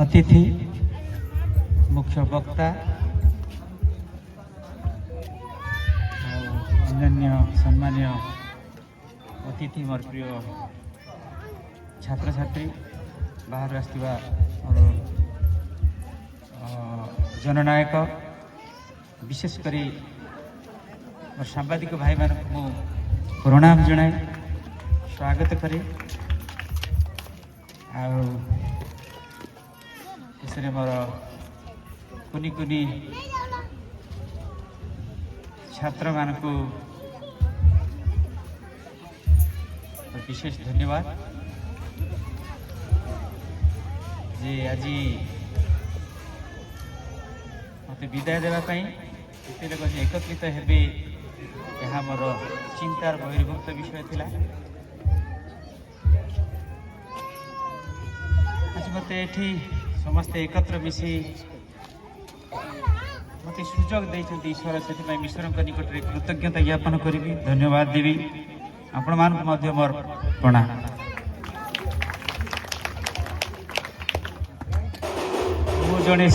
अतिथि मुख्य वक्ता अन्य सम्मान्य अतिथि मोर प्रिय छात्र छात्री बाहर आसवा जननायक विशेषकर मोर सांबादिक भाई मान प्रणाम जनाए स्वागत करे आशे मोर कुनी कुनी छात्र मान को विशेष धन्यवाद जे आज मत विदाय देवाई एत लोग एकत्रित हेबे यहाँ मोर चिंतार बहिर्भूत विषय थिला। आज मत एठी समस्ते एकत्र मिसी मत सुजोग देते ईश्वर से ईश्वर निकट में कृतज्ञता ज्ञापन करी धन्यवाद देवी आपण मान मोर प्रणाम। मु जड़े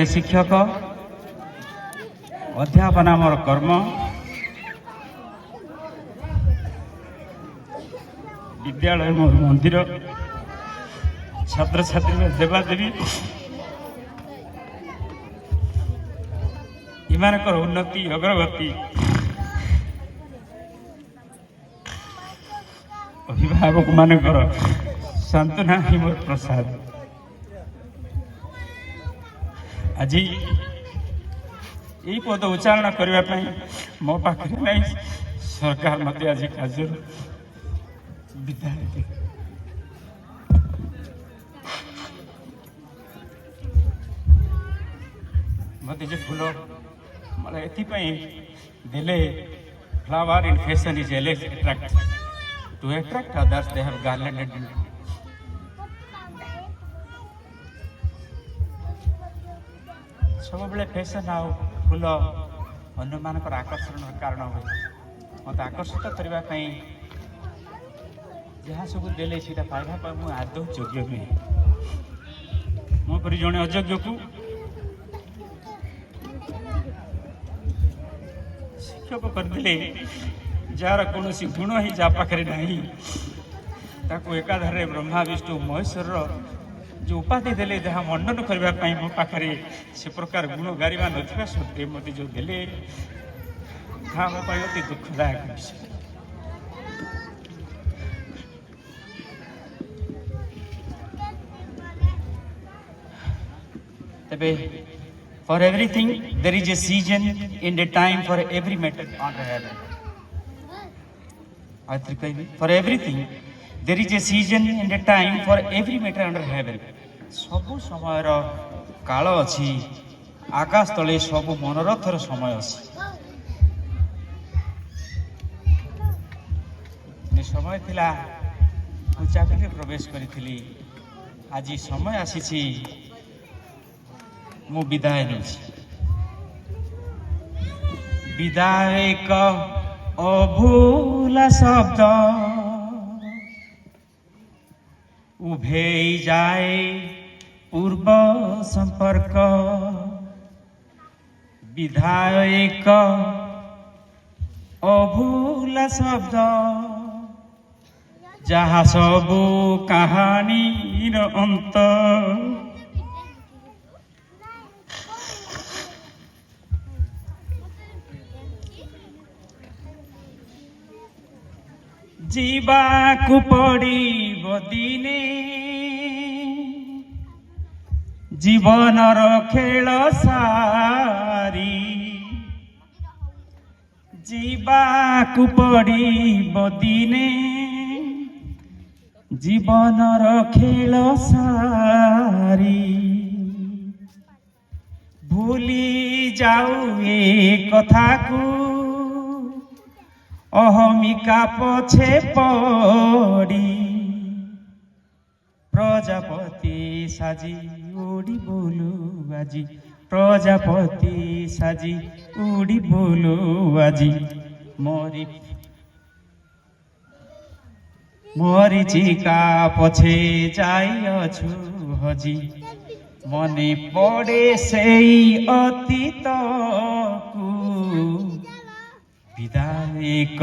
शिक्षक अध्यापना मोर कर्म विद्यालय मोर मंदिर छात्र छात्री सेवा देवी इमानकर उन्नति अग्रगति अभिभावक मानकर सांत्वना ही मोर प्रसाद। आज यही पद उच्चारण करने मो पाखे नहीं सरकार मत आज कार्य विद्यालय मत फूल मतलब देले फ्लावर इन फैशन इज एलेस attract to attract others they have garlanded सब बेले फैशन आ फूल अन्य मानकर आकर्षण कारण हुए मत आकर्षित करने जहाँ सब देले सीटा पाइबा मुझे आदौ योग्य नुहे मो पर जड़े अयोग्य को शिक्षक करदे जार कौन गुण ही जा पाखे ना एकाधारे ब्रह्मा विष्णु महेश्वर जो उपाधि देले जहाँ मंडन करने मो पाखे से प्रकार गुण गारिबा ना सत्वे मत जो देले मो अति दुखदायक विषय। For everything there is a season and a time for every matter under heaven. For everything there is a season and a time for every matter under heaven. सबु समय काल अच्छी आकाश तले सबु मनोरथर समय अच्छी समय थिला चाकरी प्रवेश करी आज समय आसी मु विदाय विदाय एक अभूला शब्द उभे जाए पूर्व संपर्क विदाय एक अभूला शब्द जहाँ सबू कहानी अंत जीवाकु पड़िबो दिने जीवनर खेल सारी जीवाकु पड़िबो दिने जीवनर खेल सारी भूली जाऊ ए कथा को अहमिका पछे पड़ी प्रजापति साजी उड़ी बोलू आजी प्रजापति साजी उड़ी बोलू आजी मोरी মরিচিকা পছে যাইଅଛୁ হজি মনে পড়ে সেই অতীতକୁ বিদায়ক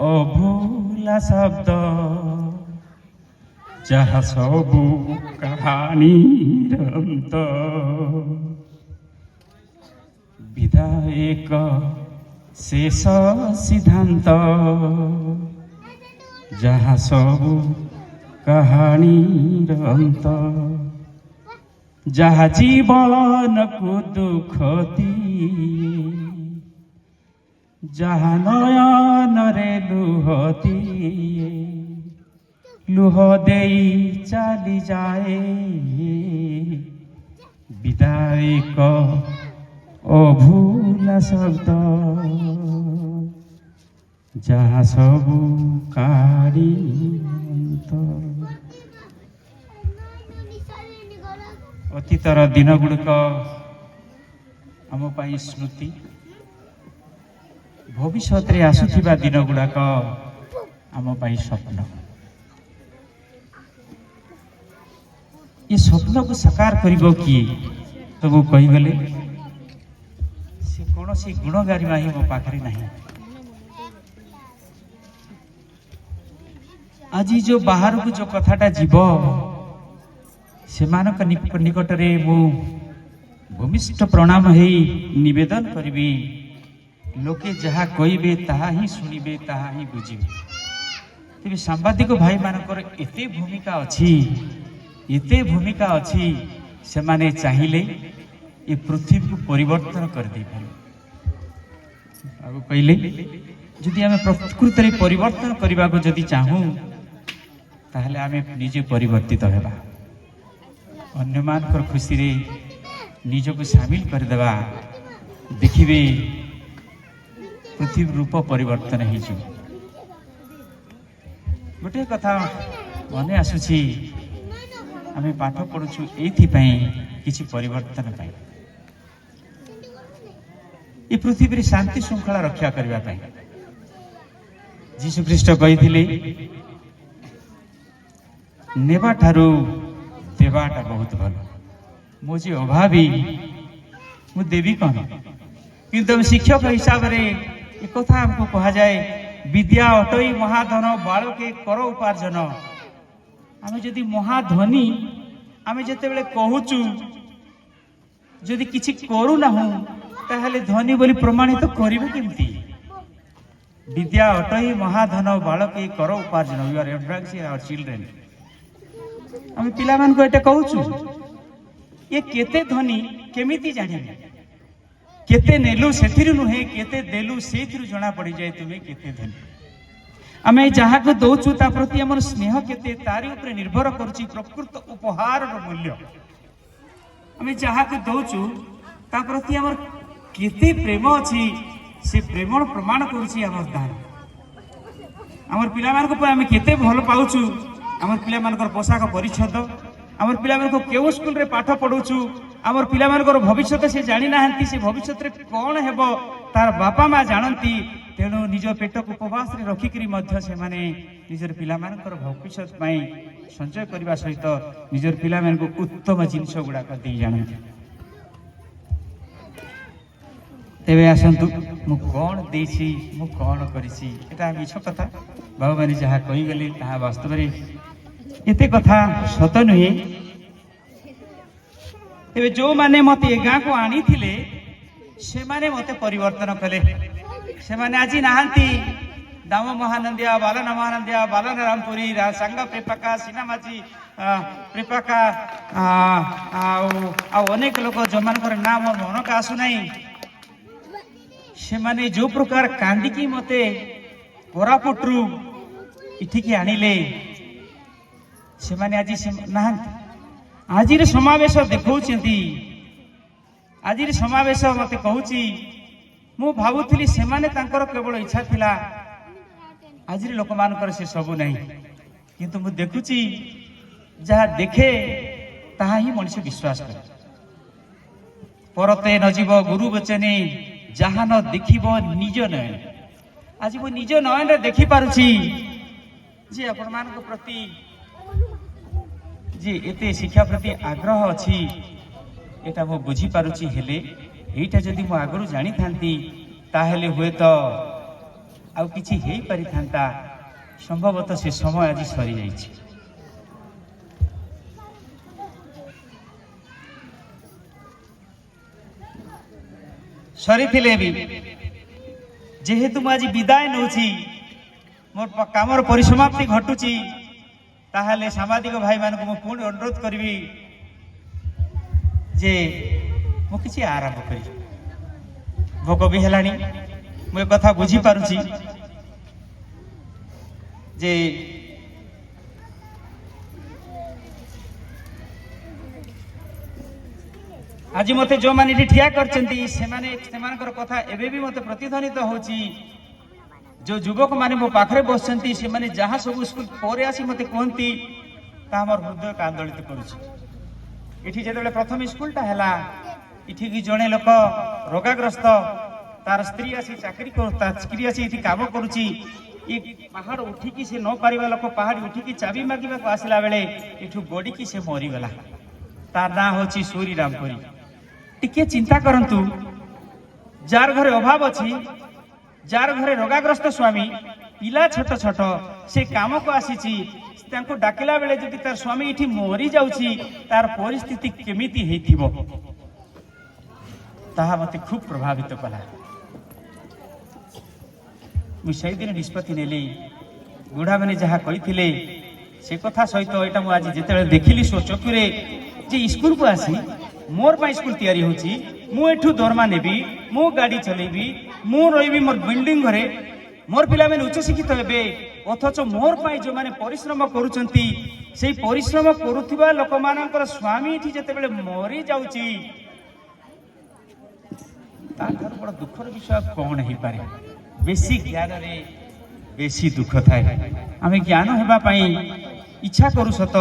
অভুলা শব্দ যাহা সবু কাহানীর অন্ত বিদায়ক শেষ সিদ্ধান্ত যাহা সবু কাহানীর অন্ত যাহা জীবনকু দুঃখ দিଏ যাহা নয়ନରେ লুহ দিଏ লুহ দেই চালি যায় বিদায়ক অভুলা শব্দ ଯାହା ସବୁ କାରି ଅତୀତର ଦିନ ଗୁଡ଼ିକ ଆମ ପାଇଁ ସ୍ମୃତି ଭବିଷ୍ୟତରେ ଆସୁଥିବା ଦିନ ଗୁଡ଼ାକ ଆମ ପାଇଁ ସ୍ୱପ୍ନ ଏ ସ୍ୱପ୍ନକୁ ସାକାର କରିବ କିଏ ସବୁ କହିଗଲେ ସେ କୌଣସି ଗୁଣଗାରିମା ହିଁ ମୋ ପାଖରେ ନାହିଁ ଆଜି ଯୋଉ ବାହାରକୁ ଯୋଉ କଥାଟା ଯିବ ସେମାନଙ୍କ ନିକଟରେ ମୁଁ ଭୂମିଷ୍ଠ ପ୍ରଣାମ ହେଇ ନିବେଦନ କରିବି ଲୋକେ ଯାହା କହିବେ ତାହା ହିଁ ଶୁଣିବେ ତାହା ହିଁ ବୁଝିବେ ତେବେ ସାମ୍ବାଦିକ ଭାଇମାନଙ୍କର ଏତେ ଭୂମିକା ଅଛି ସେମାନେ ଚାହିଁଲେ ଏ ପୃଥିବୀକୁ ପରିବର୍ତ୍ତନ କରିଦେଇପାରିବେ ଆଉ କହିଲେ ଯଦି ଆମେ ପ୍ରକୃତରେ ପରିବର୍ତ୍ତନ କରିବାକୁ ଯଦି ଚାହୁଁ ତାହେଲେ ଆମେ ନିଜେ ପରିବର୍ତ୍ତିତ ହେବା ଅନ୍ୟମାନଙ୍କର ଖୁସିରେ ନିଜକୁ ସାମିଲ କରିଦେବା ଦେଖିବେ ପୃଥିବୀ ରୂପ ପରିବର୍ତ୍ତନ ହେଇଯିବ ଗୋଟିଏ କଥା ମନେ ଆସୁଛି ଆମେ ପାଠ ପଢୁଛୁ ଏଇଥିପାଇଁ କିଛି ପରିବର୍ତ୍ତନ ପାଇଁ ଏ ପୃଥିବୀରେ ଶାନ୍ତି ଶୃଙ୍ଖଳା ରକ୍ଷା କରିବା ପାଇଁ ଯୀଶୁ ଖ୍ରୀଷ୍ଟ କହିଥିଲେ ନେବା ଠାରୁ ଦେବାଟା ବହୁତ ଭଲ ମୁଁ ଯେ ଅଭାବୀ ମୁଁ ଦେବି କ'ଣ କିନ୍ତୁ ଶିକ୍ଷକ ହିସାବରେ ଏକଥା ଆମକୁ କୁହାଯାଏ ବିଦ୍ୟା ଅଟଇ ମହାଧନ ବାଳକେ କର ଉପାର୍ଜନ ଆମେ ଯଦି ମହାଧନୀ ଆମେ ଯେତେବେଳେ କହୁଛୁ ଯଦି କିଛି କରୁନାହୁଁ ତାହେଲେ ଧନୀ ବୋଲି ପ୍ରମାଣିତ କରିବୁ କେମିତି ବିଦ୍ୟା ଅଟଇ ମହାଧନ ବାଳକେ କର ଉପାର୍ଜନ ୟୁ ଆର୍ ଏଡଭାନ୍ସିଂ ଆୱାର ଚିଲଡ୍ରେନ୍ ଆମେ ପିଲାମାନଙ୍କୁ ଏଇଟା କହୁଛୁ ଏ କେତେ ଧନୀ କେମିତି ଜାଣିବେ କେତେ ନେଲୁ ସେଥିରୁ ନୁହେଁ କେତେ ଦେଲୁ ସେଇଥିରୁ ଜଣା ପଡ଼ିଯାଏ ତୁମେ କେତେ ଧନୀ ଆମେ ଯାହାକୁ ଦଉଛୁ ତା ପ୍ରତି ଆମର ସ୍ନେହ କେତେ ତାରି ଉପରେ ନିର୍ଭର କରୁଛି ପ୍ରକୃତ ଉପହାରର ମୂଲ୍ୟ ଆମେ ଯାହାକୁ ଦଉଛୁ ତା ପ୍ରତି ଆମର କେତେ ପ୍ରେମ ଅଛି ସେ ପ୍ରେମ ପ୍ରମାଣ କରୁଛି ଆମର ଦାନ ଆମର ପିଲାମାନଙ୍କ ପାଇଁ ଆମେ କେତେ ଭଲ ପାଉଛୁ ଆମର ପିଲାମାନଙ୍କର ପୋଷାକ ପରିଚ୍ଛଦ ଆମର ପିଲାମାନଙ୍କୁ କେଉଁ ସ୍କୁଲରେ ପାଠ ପଢ଼ଉଛୁ ଆମର ପିଲାମାନଙ୍କର ଭବିଷ୍ୟତ ସେ ଜାଣିନାହାନ୍ତି ସେ ଭବିଷ୍ୟତରେ କ'ଣ ହେବ ତାର ବାପା ମା ଜାଣନ୍ତି ତେଣୁ ନିଜ ପେଟକୁ ଉପବାସରେ ରଖିକରି ମଧ୍ୟ ସେମାନେ ନିଜର ପିଲାମାନଙ୍କର ଭବିଷ୍ୟତ ପାଇଁ ସଞ୍ଚୟ କରିବା ସହିତ ନିଜର ପିଲାମାନଙ୍କୁ ଉତ୍ତମ ଜିନିଷ ଗୁଡ଼ାକ ଦେଇ ଜାଣନ୍ତି ତେବେ ଆସନ୍ତୁ ମୁଁ କ'ଣ ଦେଇଛି ମୁଁ କ'ଣ କରିଛି ଏଟା ମିଛ କଥା ବାବୁମାନେ ଯାହା କହିଗଲେ ତାହା ବାସ୍ତବରେ ଏତେ କଥା ସତ ନୁହେଁ ତେବେ ଯେଉଁମାନେ ମୋତେ ଏ ଗାଁକୁ ଆଣିଥିଲେ ସେମାନେ ମୋତେ ପରିବର୍ତ୍ତନ କଲେ ସେମାନେ ଆଜି ନାହାନ୍ତି ଦାମ ମହାନନ୍ଦିଆ ବାଲନ ମହାନନ୍ଦିଆ ବାଲନ ରାମପୁରୀ ସାଙ୍ଗ ପ୍ରେପାକା ସିନାମାଝୀ ପ୍ରେପାକା ଆଉ ଅନେକ ଲୋକ ଯେଉଁମାନଙ୍କର ନାଁ ମୋ ମନକୁ ଆସୁନାହିଁ ସେମାନେ ଯେଉଁ ପ୍ରକାର କାନ୍ଦିକି ମୋତେ କୋରାପୁଟରୁ ଏଠିକି ଆଣିଲେ ସେମାନେ ଆଜି ନାହାନ୍ତି ଆଜିର ସମାବେଶ ଦେଖାଉଛନ୍ତି ଆଜିର ସମାବେଶ ମୋତେ କହୁଛି ମୁଁ ଭାବୁଥିଲି ସେମାନେ ତାଙ୍କର କେବଳ ଇଚ୍ଛା ଥିଲା ଆଜିର ଲୋକମାନଙ୍କର ସେ ସବୁ ନାହିଁ କିନ୍ତୁ ମୁଁ ଦେଖୁଛି ଯାହା ଦେଖେ ତାହା ହିଁ ମଣିଷ ବିଶ୍ୱାସ କରେ ପରତେ ନ ଯିବ ଗୁରୁ ବଚନେ ଯାହା ନ ଦେଖିବ ନିଜ ନୟନ ଆଜି ମୁଁ ନିଜ ନୟନରେ ଦେଖିପାରୁଛି जे आपण मान प्रति जे एते शिक्षा प्रति आग्रह अच्छी एटा मु बुझी पारुची हेले एटा जदि मु आगरु जानी थांती ताहेले हुए तो आउ किछि हेई पारि थांता संभवतः से समय आज सरी जाइछि। सरी थिले भी जेहेतु मु आज विदाय नउछि मोर कामर परिसमाप्ति घटुची ताहले सामाजिक भाई मान को पुणी अनुरोध करी जे मु किसी आरंभ करी भोक भी हेलानी मु कथा बुझी पारुची जे आज मते जो माने ठिया करचंती सेमानकर कथा एबे भी मते प्रतिध्वनित होची। जो युवक माने मो पाखरे बसचंती से माने जहाँ सब स्कूल पर आसी मते कहती ता हमर हृदय का आंदोलित करुछि। इठी जेतेबेले प्रथम स्कूलटा हैला इठी की जणे लोक रोगाग्रस्त तार स्त्री आसी चाकरी करता स्त्री आसी इठी काम करुछि। ई पहाड़ उठिकी से न पारिबा लोक पहाड़ उठिकी चाबी मागिबा को आसिला बेले इठु गोडी की से मरी गला। तार ना होछि सूरी रामपुरी। टिके चिंता करंतु जार घरे अभाव अछि जार घरे रोगाग्रस्त स्वामी पिला छोट छोट से काम को आसीची तांको डाकिला बेले जदि तार स्वामी इठी मरी जाउची तार परिस्थिति केमिति हेथिबो ताहा मते खूब प्रभावित कला। मु सेहि दिन निष्पत्ति नेली बुढ़ा माने जहा कहिथिले से कथा सहित एटा मु आज जेतेबेले देखिली सो चकुरे जे स्कूल को आसी मोर पा स्कूल तैयारी होची मु एठू दरमा नेबी मु गाड़ी चलेबी मु रहिबी मोर बिल्डिंग घरे मोर पिला माने उच्च शिक्षित हेबे अथच मोर पाई जो माने परिश्रम करूचंती सेही परिश्रम करूथिबा लोक मानकर स्वामी इठी जेतेबेले मरी जाउची तार बड़ दुखर विषय कौन ही पारे। बेसी ज्ञान रे बेसी दुख थाए। आमे ज्ञान हेबा पाई इच्छा करू सत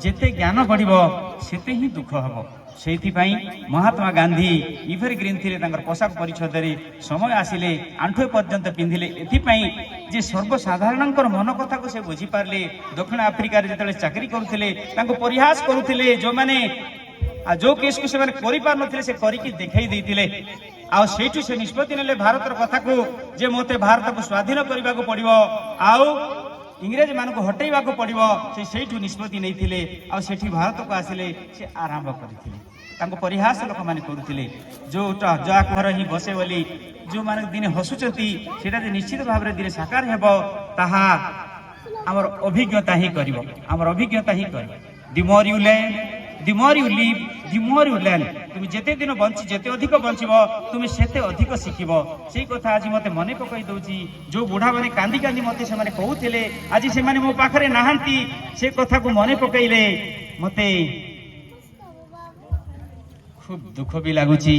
जेते ज्ञान बढ़िबो सेते ही दुख हबो। सेहिथिपाई महात्मा गांधी इभर ग्रीन थिले तांकर पोशाक परिच्छद रे समय आसिले आंठुए पर्यंत पिंधिले एथिपाई जे सर्वसाधारणकर मन कथा को से बुझी पारले। दक्षिण आफ्रिका रे जेतले चाकरी करूथिले तांको परिहास करूथिले जो माने आ जो केस को से माने करि पार नथिले से करि कि देखाई देथिले। आ सेठु से निष्पत्ति नेले भारतर कथा को जे मोते भारत को स्वाधीन करबा को पड़िबो आउ इंग्रेज मान को हटेबा को पड़िबो से सेठु निष्पत्ति नैथिले। आ सेठी भारत को आसिले से आरंभ करिथिले तांको परिहास लोक माने करूथिले। जो जा घर ही बसे बोली जो माने दिन हसुचंती सेटा जे निश्चित भाव रे दिन साकार हेबो ताहा हमर अभिज्ञता ही करिवो हमर अभिज्ञता ही करिवो। The more you learn the more you live the more you learn. तुम जेते दिन बंची जेते अधिक बंचिबो तुम सेते अधिक शिखिबो। सेही कथा आज मते मने पकई दउची। जो बुढ़ा माने कांदी कांदी मते से माने कहउथिले आज से माने मो पाखरे नाहंती से कथा को मने पकईले मते खूब दुख भी लगुची।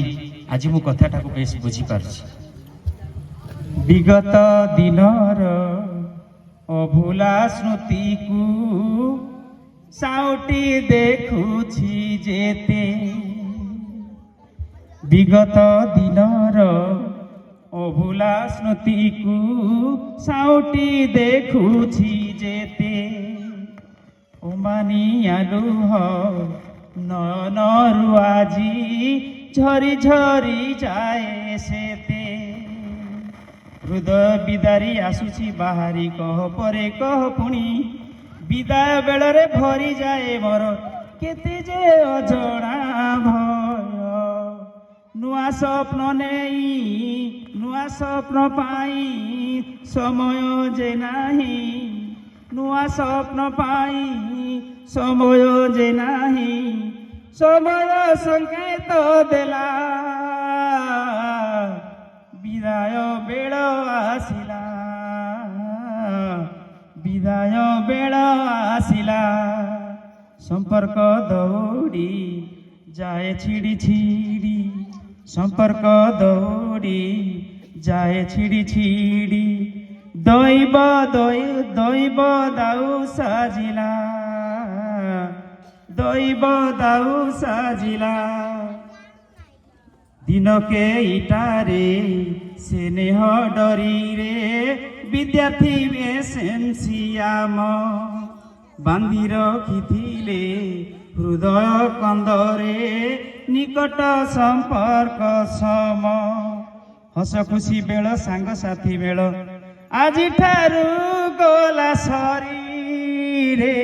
आज मु कथाटा को बेस बुझी पारुची। विगत दिनर अभुला स्मृति को साउटी देखुछि जेते विगत दिनर अभुला स्मृति को साउटी देखुछि जेते ओमानी आलुह नयनरु आजी झरी झरी जाए सेते हृदय बिदारी आसुची बाहारी कह परे कह पुणी विदाय बेलरे भरी जाए मोर केते जे अजଣା भय नुआ स्वप्न नेई नुआ स्वप्न पाई समय जे नाही नुआ स्वप्न पाई समय जे नाही समय संकेत देला विदाय बेल आसिला विदाय बेल आसिला संपर्क दौड़ी जाए छिड़ी छिड़ी संपर्क दौड़ी जाए छिड़ी छिड़ी दैव दैव दाउ साजिला दैव दाउ साजिला दिनके इटारे स्नेह डरी रे विद्यार्थी बेसेन्सियाम बांधी रखिथिले हृदय कंदरे निकट संपर्क सम हस खुशी बेल सांग साथी बेल आज ठारू गला सरी रे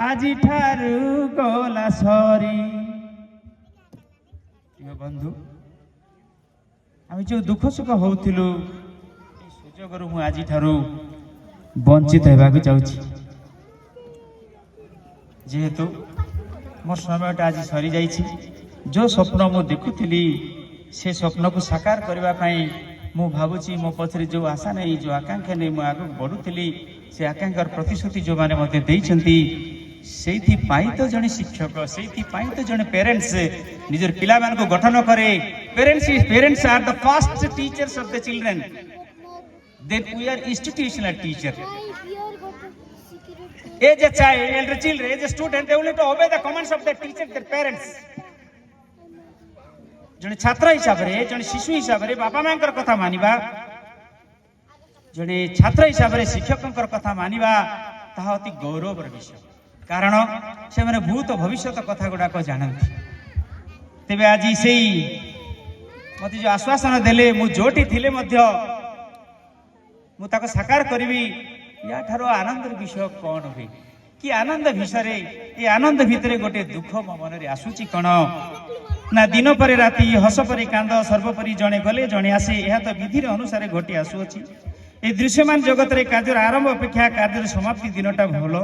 आज ठारू गला सरी बंधु आम जो दुख सुख होउथिलु सुजोगरु मु आज ठारू वंचित हेबाकु चाहूछि जेहेतु मोर समयटा आज सरी जाइछि जो स्वप्न मु देखुथिली से स्वप्न को साकार करबा पई मु भाबुछि मो पछरे जो आशा नहीं जो आकांक्षा नहीं मु आगु बढ़ुथिली से आकांक्षार प्रतिश्रुति जो माने मते देइछंती सेठी पाई तो जने शिक्षक सेठी पाई तो जने पेरेंट्स निजर पिला मान को गठन करे parents are the first teachers of the children then we are institutional teacher as a child elder children as a student they will to obey the commands of their teacher their parents जने छात्र हिसाब रे जने शिशु हिसाब रे बापा मांकर कथा मानिबा जने छात्र हिसाब रे शिक्षकंकर कथा मानिबा ताहा अति गौरवर विषय कारण से माने भूत भविष्यत कथा गुडा को जानନ୍ତି तेबे आज सेई मते जो आश्वासन देले मु जोटी थिले मध्य मु ताको साकार करबी या ठारो आनंदर विषय कौन हुए कि आनंद विषय ये आनंद भितर गोटे दुख मो मन रे आसुची कण ना दिन पर राति हस पर कांद सर्वपरि जणे गले जणे आसे यह तो विधि अनुसार घटी आसुअछि ए दृश्यमान जगत रे कार्य आरंभ अपेक्षा कार्य समाप्ति दिनटा भलो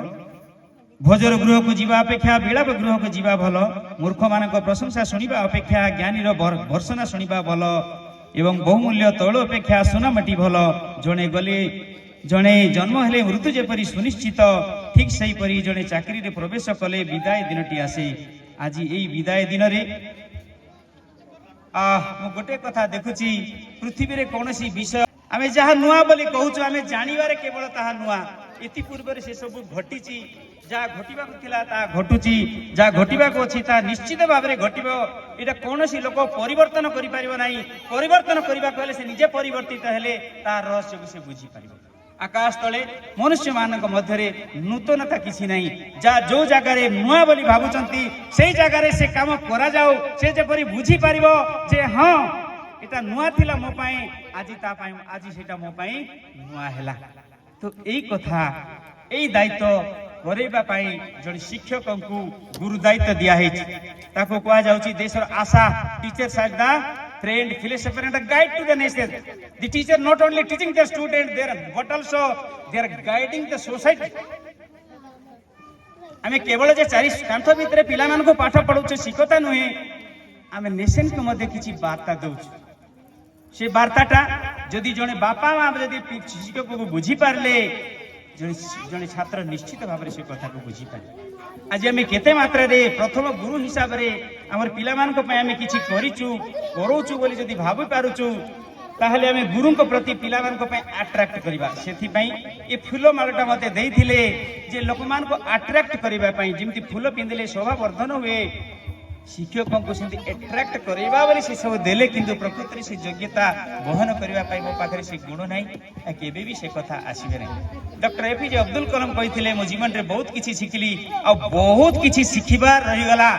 भोजर गृह को जीवा अपेक्षा विलाप गृह को जीवा भलो मूर्ख मानक प्रशंसा सुनिबा अपेक्षा ज्ञानीर भर्सना सुनिबा भलो एवं बहुमूल्य तैल अपेक्षा सुनामाटी भलो जणे गले जणे जन्म हेले मृत्यु जेपरी सुनिश्चित ठीक सही परी जणे चाकरी रे प्रवेश कले विदाय दिनटी आसे आज एई विदाय दिन रे मु गोटे कथा देखुची पृथ्वी रे कोनोसी विषय आमे जहा नुआ बोली कहूछु आमे जानिबारे केवल ताहा नुआ इति पूर्व से सब घटीची जा घटिबा को थिला ता घटुची जा घटिबा को अछि ता निश्चित भाव रे घटिबो एटा कोनोसी लोक परिवर्तन करि परिबो नाही परिवर्तन करिबा कहले से निजे परिवर्तित हेले ता रहस्य को से बुझी परिबो आकाश तले मनुष्य मानक मध्यरे नूतनता किसी नहीं जा जो जगार नुआ बोली भावुचंती से जगार से काम करा जाऊ से जेपरी बुझी पारिबो जे हाँ एटा नुआ थिला मो पई आज ता पई आज सेटा मो पई नुआ हैला तो एई कथा एई दायित्व करेबा पई जण शिक्षक को गुरु दायित्व दिया है ताको कहा जाउची देशर आशा teachers are the friend, philosopher and a guide to the nation. The teacher not only teaching the student there, but also they are guiding the society. आमे केवल जे चारि कांथ भितरे पिला मान को पाठ पढौछे शिकता नुहे आमे नेशन को मध्ये किछि वार्ता दउछु से वार्ताटा जदि जने बापा मा जदि शिक्षक को बुझी पारले जने छात्र निश्चित भाव से कथा को बुझी पारे आज आमे केते मात्रा रे प्रथम गुरु हिसाब रे हमर पिला मान को पय आमे किछि करिचु करोचु बोली जदि भाबी पारुचु ताहले आमे गुरु को प्रति पिला मान को पय अट्रैक्ट करबा सेथि पय ए फूल मालटा मते देइथिले जे लोक मान को अट्रैक्ट करबा पय जेमति फूल पिंदिले शोभा वर्धन हुए शिक्षकों को सेमति अट्रैक्ट करबा बोली से सब देले किंतु प्रकृति से योग्यता बहन करबा पय मो पाखरे से गुण नाही आ केबे भी से कथा आसीबे नाही डॉक्टर एपीजे अब्दुल कलाम कहिथिले मो जीवन रे बहुत किछि सिखली आ बहुत किछि सिखिबा रहि गला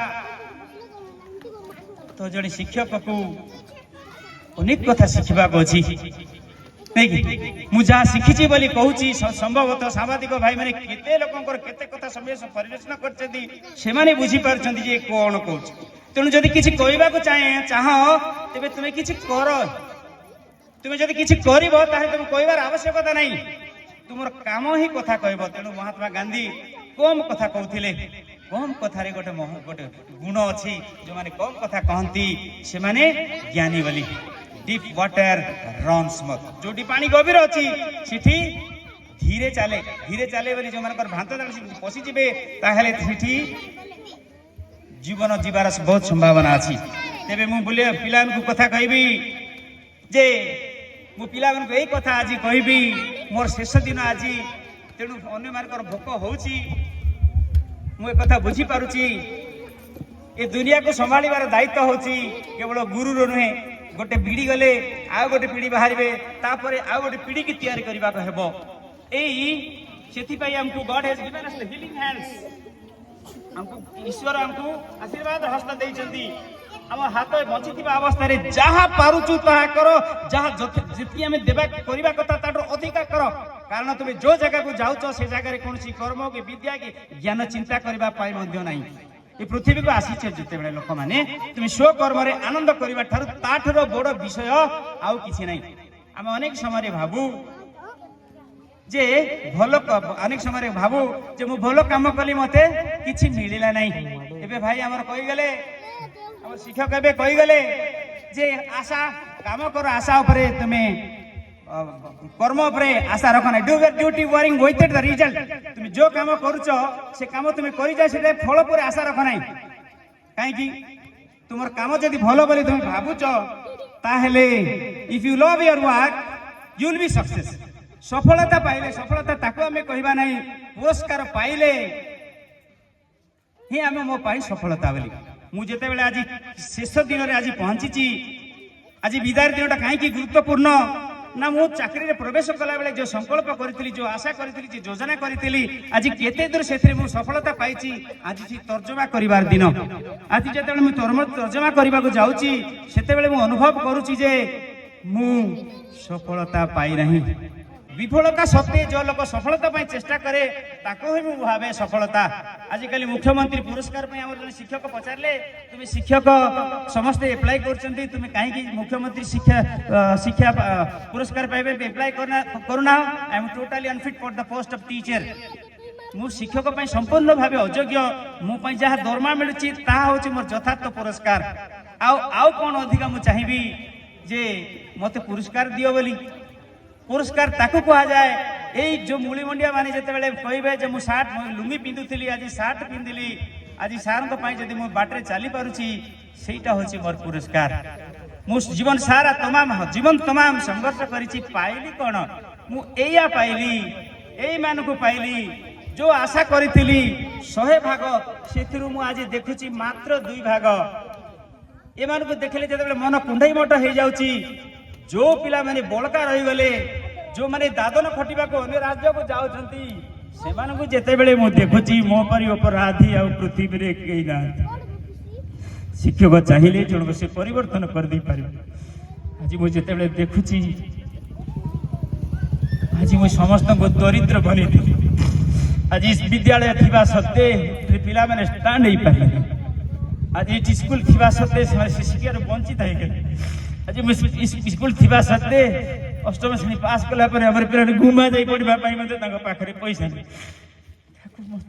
तो जने शिक्षक को अनेक कथा सिखिबा को अछि नै कि मु जा सिखिछि बोली कहूछि संभवतः सामाजिक भाई माने केते लोकंकर केते कथा समय परिवेषण करछथि से माने बुझी पारछथि जे कोन कहूछि तेनु जदि किछि कहबा को चाहो तबे तुमे किछि करो तुमे जदि किछि करिवो ताहे तुम कहबार आवश्यकता नै तुमर काम ही कथा कहबो तेनु महात्मा गांधी कम कथा कहउथिले कम कथारे गोटे गुण अछि जो माने कम कथा कहंती से माने ज्ञानी बोली डीप वाटर रन स्मूथ जोटी पानी गभीर अछि सिठी धीरे चले बोली जो मानकर भांत पशि जिबे ताहले सिठी जीवन जीवार बहुत संभावना अछि तेबे मु बोले पिलान को कथा कहबी जे मु पिलान को एई कथा आज कहबी मोर शेष दिन आज तेनु अन्य मानकर भोक होउची मु एक कथा बुझी पारुची ए दुनिया को संभाळीबार दायित्व होची केवल गुरु रो नुहे गोटे पीढ़ी गले आउ गोटे पीढ़ी बाहर तापर आउ गोटे पीढ़ी की तैयारी करने को हेबो से हमको God has given us the healing hands हमको ईश्वर हमको आशीर्वाद हस्त देइचंदी हम हाथ बंची अवस्था जहाँ पारुचु ताहा करो जहाँ जितकी आम देवा करवा कथा ताठू अधिका कर कारण तुम जो जगह को जाऊच से जगह कौन कर्म कि विद्या कि ज्ञान चिंता करने ना ये पृथ्वी को आसीचे जिते बड़े लोक मैंने तुम स्व कर्म आनंद करने ताठर बड़ विषय आउ कि ना आम अनेक समय भावु जे भल अनेक समय भावु जे मु भल काम कली मते किछि मिलिला नहीं एबे भाई हमर कहि गेले हमर शिक्षक एबे कहि गेले जे आशा काम कर आशा उपरे तुमे कर्म उपरे आशा रख ना do your duty worrying with the result तुम जो काम करूछ से काम तुम करि जा से फल पर आशा रख ना काहे कि तुमर काम जदी भलो बोली तुम भाबुछ ताहेले if you love your work you will be success सफलता पाइले सफलता ताको आमे कहबा नहीं पुरस्कार पाइले ही आमे मो पाई सफलता बोली मु जेते बेले आज शेष दिन रे आज पहुंची आज विदाय दिनटा काहे की गुरुत्वपूर्ण ना मु चाकरी रे प्रवेश कला बेले जो संकल्प करितली जो आशा करितली जो योजना करितली आज केते दूर सेथरे मु सफलता पाइची आज सी तर्जमा करिवार दिन आज जेते बेले मु तर्जमा करिबा को जाउची सेते बेले मु अनुभव करूची जे मु सफलता पाई नहीं विफलता सत्वे जो लोग सफलता पाई चेष्टा करे ताको ही मु भावे सफलता आजिकल मुख्यमंत्री पुरस्कार पे हमर शिक्षक पचारले तुम शिक्षक समस्ते अप्लाई करछंती तुम काहे कि मुख्यमंत्री शिक्षा पुरस्कार पाइबे अप्लाई करूना I am totally unfit for the post of teacher मु शिक्षक पाई संपूर्ण भावे अयोग्य मु पाई जहा दरमा मिलुची ता होची मोर यथार्थ पुरस्कार आउ कोन अधिक मु चाहिबी जे मते पुरस्कार दियो बोली पुरस्कार ताकू कहा जाए यही जो मूली मंडिया माने जिते बेले कहबे जे मु शर्ट लुंगी पिंदुथिली आज शर्ट पिंदिली आज सार को पाई जदी मु बाटरे चली पारुची सेटा होची मोर पुरस्कार मु जीवन सारा तमाम संघर्ष करिची पाइली कोन मु एया पाइली एई मानको पाइली जो आशा करिथिली 100 भाग सेथिरु मु आज देखुची मात्र 2 भाग ए मानको देखले जते बेले मन कुंडई मोट हे जाउची जो पिला माने बड़का रही गले जो माने दादन खटिबा को अन्य राज्य को जाउछंती से माने को जेते बेले मु देखुची मो परि अपराधी आ पृथ्वी रे केई ना शिक्षक चाहिए जण से परिवर्तन कर दे पारि आज मु जेते बेले देखुची आज मु समस्त को दरिद्र बनी थी आज इस विद्यालय थिबा सत्ते पिला माने स्टैंड ही पारि आज इस स्कूल थिबा सत्ते से शिक्षा वंचित है गेले आज स्कूल थिबा सत्ते अष्टम श्रेणी पास कला पर हमर पिला घुमा जाई पढिबा पाई मते तांको पाखरे पैसा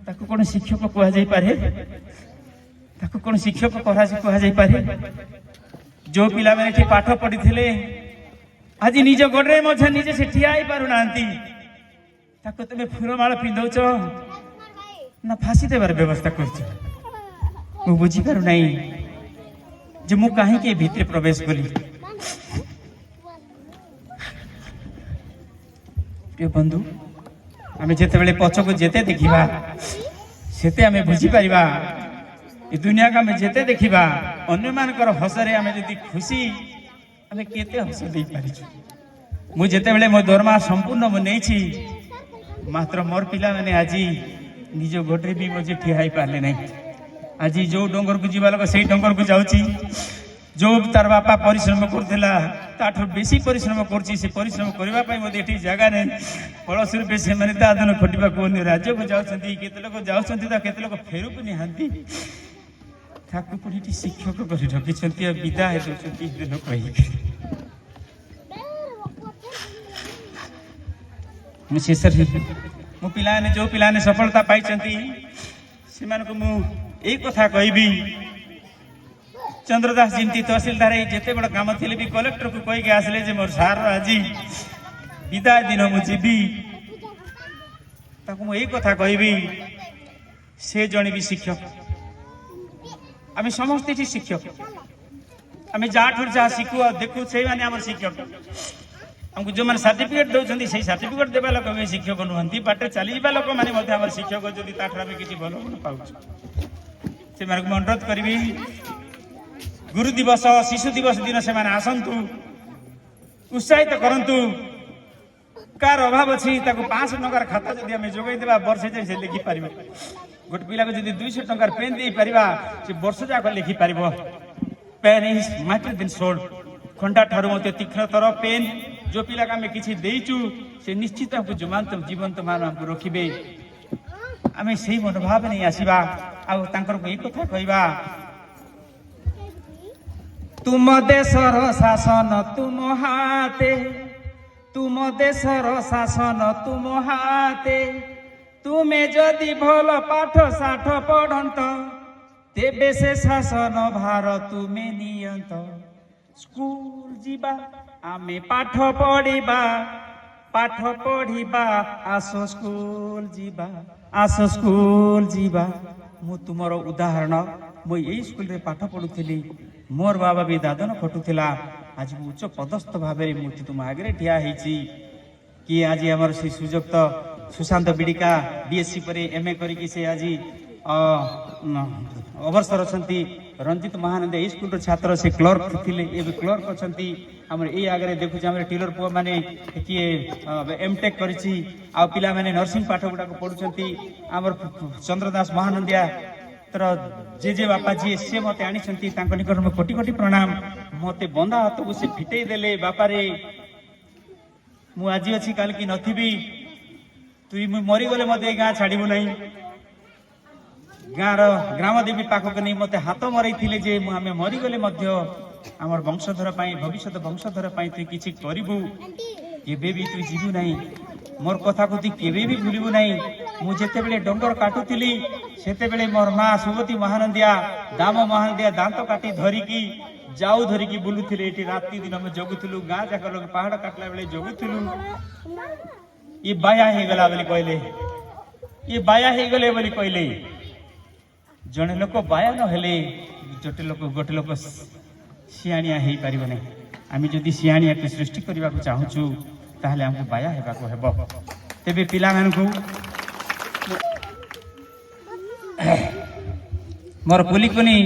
ताको कोन शिक्षक कहा जाई पारे ताको कोन शिक्षक कहा जाई पारे जो पिला माने पाठ पढ़ी थिले आज निज गोडरे मझे निजे से ठिया ही पारु नांती ताको तमे फुरमाळ पिंदौछ ना फांसी देबार व्यवस्था करछ मु बुझी पारु नाही जे मु काहे के भीतर प्रवेश करी प्रिय बंधु आम जिते बड़े पछक जेते देखा सेते आम बुझी पारिबा ए दुनिया को आम जेते देखा अन्य मानकर हसरे आम जदि खुशी आम केते हस दे पारिछु मु जेते बेले मो दरमा संपूर्ण मु नेछि मात्र मोर पिला माने आजी निज गोटरे भी मजे ठिया ही पारले नहीं आज जो डोंगर को जीवा लोग से डोंगर को जाउची जो तार बापा परिश्रम करथिला ताठ बेसी परिश्रम करछि से परिश्रम करबा पई मते एठी जगह नै फलस्वरूप से माने दादन खटिबा को अन्य राज्य को जाउछंती केते लोग जाउछंती ता केते लोग फेरु पनि हांती ठाकुर पुरीटी शिक्षक करि रखिछंती विदाय दोछंती लोग कहि मु शेषर मु पिलाने जो पिलाने सफलता पाइछंती से मानको मु एक कथा कहबी चंद्रदास जिमती तहसीलदार जिते बड़ काम थी भी कलेक्टर को कहीकि आसले जे मोर सार आज विदाय दिन मु जीवी ताको मु एक कथा कहबी से जणे भी शिक्षक आम समस्ते थी शिक्षक आम जहाँ जहाँ शिखु देखु से माने आम शिक्षक हमको जो मैंने सर्टिफिकेट दौरान से सर्टिफिकेट देवा लोक शिक्षक नुहति बाटे चली लोक मैंने शिक्षक जदि ताठू आम किसी भल गुण पाऊँ से अनुरोध करी गुरु दिवस शिशु दिवस दिन से आसतु उत्साहित करतु कार अभाव अच्छी 500 टंकार खाता जब आम जोगेदेवा वर्षे जाए से लिखिपार गोटे पिला को 200 टंकार पेन दे पार से वर्ष जाक लिखिपार pen is mightier than sword खंडा ठारू मत तीक्ष्णतर पेन जो पिला आम किसी देचु से निश्चित हमको जीवंत मान हमको रखिबे आम से मनोभाव नहीं आसवा आई कथा कहवा तुम देशर शासन तुम हाथे तुम देशर शासन तुम हाथे तुम्हें जदि भल पाठ साठ पढ़ंत तेबे से शासन भार तुम्हें नियंत स्कूल जीवा आमे पाठ पढ़िबा आसो स्कूल जीवा मु तुमर उदाहरण मु यही स्कूल रे पाठ पढ़ुथली मोर बाबा भी दादन खटुला आज उच्च पदस्थ भाव में तुम आगे ठिया कि आज आमर से सुजोक्त सुशांत बिड़िका बीएससी पर एमए करी से आज अवसर अच्छा रंजित महानंद ये स्कूल छात्र से क्लर्क थे क्लर्क अच्छा आम ये आगे देखुचे आम टीलर पुआ मैंने किए एमटेक कर पिला माने नर्सिंग पाठ गुड़ाक पढ़ुंट आमर चंद्रदास महानंदिया तर जे बापा जी से मत आनी निकट में कोटि कोटि प्रणाम मत बंदा हाथ को से फिटे देले बापा रे मु आज अच्छी काल की नथिबी तुई मरीगले मत गाँ छाड़ू ना गाँव ग्राम देवी पाखक नहीं मत हाथ मरई जे आम मरीगले आमर वंशधर भविष्य वंशधर तुई किसी करू केबे भी तुई जीवु ना मोर कथा को तुई केबे भी भूलू ना मुझे डंगर काटुली सेते मोर माँ सुगति महानंदिया दाम महानंदिया दांत काटी धरिकी जाऊ धरिकी बुलुले ये राति दिन में जगुलु गाँ जाक लोग पहाड़ काटला बेले जगुलु ये बाया हो गला बोली कहले ये बाया हो गले बोली कहले जड़े लोक बाया न हेले गोटे लोक सियाणिया हो पार ना आम जदि सियाणिया के सृष्टि करने को चाहूँ ताहले हमको बाया हेबाको हेबो तेबे पिला मानकु मोर कुली कुनी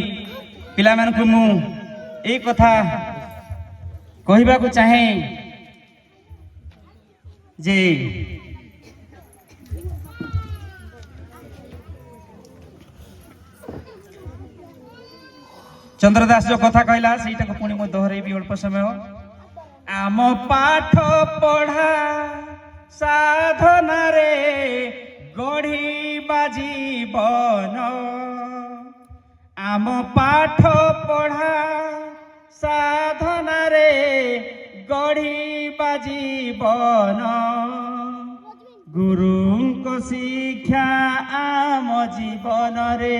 पिला मानकु मु ए कथा कहबा को चाहे जे चंद्रदास जो कथा कहला सेटा को पुणी मु दोहरेबी अल्प समय आम पाठ पढ़ा साधना रे गढ़िबा जीवन आम पाठ पढ़ा साधना रे गढ़िबा जीवन गुरुंको शिक्षा आम जीवन रे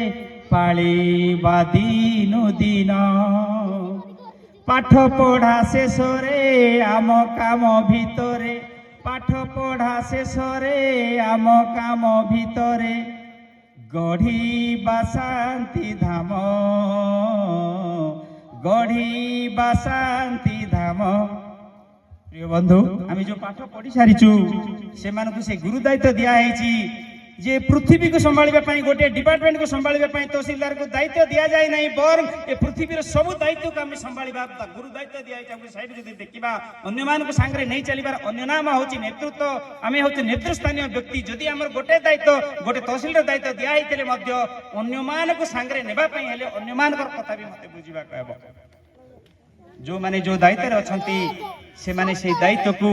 पालिबा दिनु दिन पाठ पढ़ा शेष रे आम काम भितरे पाठ पढ़ा शेष रे आम काम भितरे गढ़िबा शांति धाम गढ़िबा शांति धाम। प्रिय बंधु आम जो पाठ पढ़ी सारीचु से गुरु दायित्व दिखाई जे पृथ्वी को संभालिबा पई गोटे डिपार्टमेंट को संभालिबा पई तहसीलदार को दायित्व दिया जाए नहीं बर ए पृथ्वीर सब दायित्व को आम संभालिबा गुरु दायित्व दिया जाए साइड जदि देखिबा अन्य मान को सांगरे नहीं चलिबार अन्य नाम होची नेतृत्व आमे होची नेतृस्थानीय व्यक्ति जदि हमर गोटे दायित्व गोटे तहसीलदार दायित्व दिया हेतले मध्य अन्य मान को सांगरे नेबा पई हेले अन्य मान को कथा भी मते बुझिबा कहबो जो माने जो दायित्व अछंती से माने से दायित्व को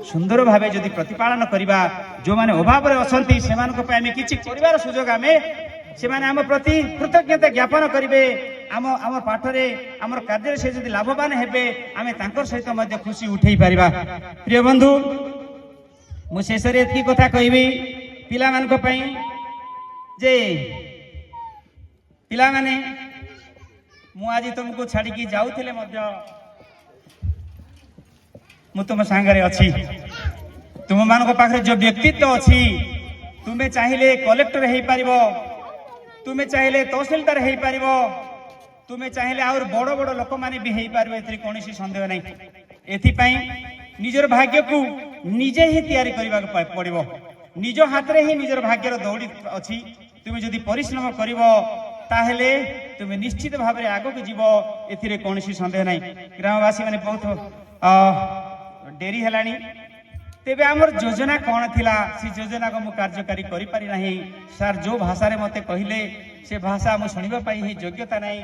सुंदर भावे जदि प्रतिपालन करिबा जो माने अभाव रे अछंती से मान को पे आमे किछि करिवार सुजोग आमे से माने हम प्रति कृतज्ञता ज्ञापन करिवे आम पाठ रे हमर कार्य से जदि लाभवान हेबे आमे तांकर सहित मध्य खुशी उठेई परिबा। प्रिय बंधु मु शेषरे एतकी कथा कहबी पिला मान को पई जे पिला माने मु आज तुमको छाड़ी की जाउथिले मध्य मु तुम सांगरे अच्छी तुम मान पाखे जो व्यक्तित्व अच्छी तुम्हें चाहिए कलेक्टर हो पार तुम्हें चाहिए तहसीलदार हो पार तुम्हें चाहिए आउर बड़ बड़ लोक मैंने भी हो पार कौन सन्देह नहीं एथिपाई निजर भाग्य को निजे ही तैयारी करने पड़ो निज हाथ में ही निजर भाग्यर दौड़ी अच्छी तुम्हें जदि परिश्रम कर ताहेले तुम निश्चित भाव में आग को जीव ए कौन सन्देह ना ग्रामवासी मैंने बहुत डेरी है तेबे आमर योजना कौन थिला से योजना को मु कार्यकारी करि पारि नाही सर जो भाषा रे मते कहिले से भाषा मु सुनिबा पाई ही योग्यता नाही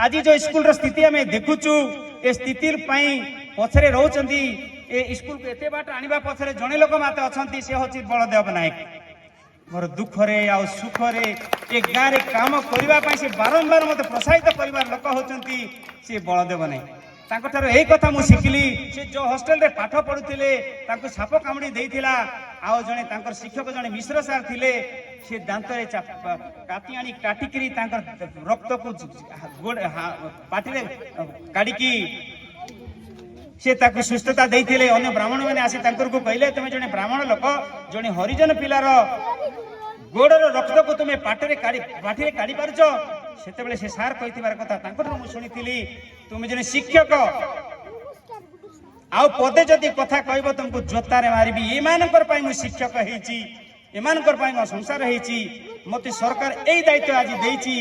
आज जो स्कूल रो स्थिति हमें देखुचु ए स्थिति पई पछरे रहउचंदी ए स्कूल को एते बाट आनिबा पछरे जणे लोक माते अछंती से होची बलदेव नायक मोर दुख रे आ सुख रे ए गाँ रे काम करबा पई से बारंबार मते प्रोत्साहित परिवार लोक होचंती से बलदेव नायक तांको यही कथा मु शिखिली से जो हॉस्टेल रे पाठ पढ़ुथिले तांको साप कामुड़ी देइथिला आ जणे तांकर शिक्षक जणे मिश्र सार थिले से दांत रे काटी आनी काटिकरी तांकर रक्त को पाटी रे काडिकी से ताको सुस्थता देइथिले अन्य ब्राह्मण माने आसी तांकर को कहले तमे जणे ब्राह्मण लोक जणे हरिजन पिलार गोड़र रक्त को तुम पाटे काढ़ी पार से से सार कही कथा मुझे शुणी तुम जन शिक्षक आउ पदे जदि कथा कह तुमको जोतारे मारिबी एम शिक्षक हो संसार मत सरकार यही दायित्व आज देती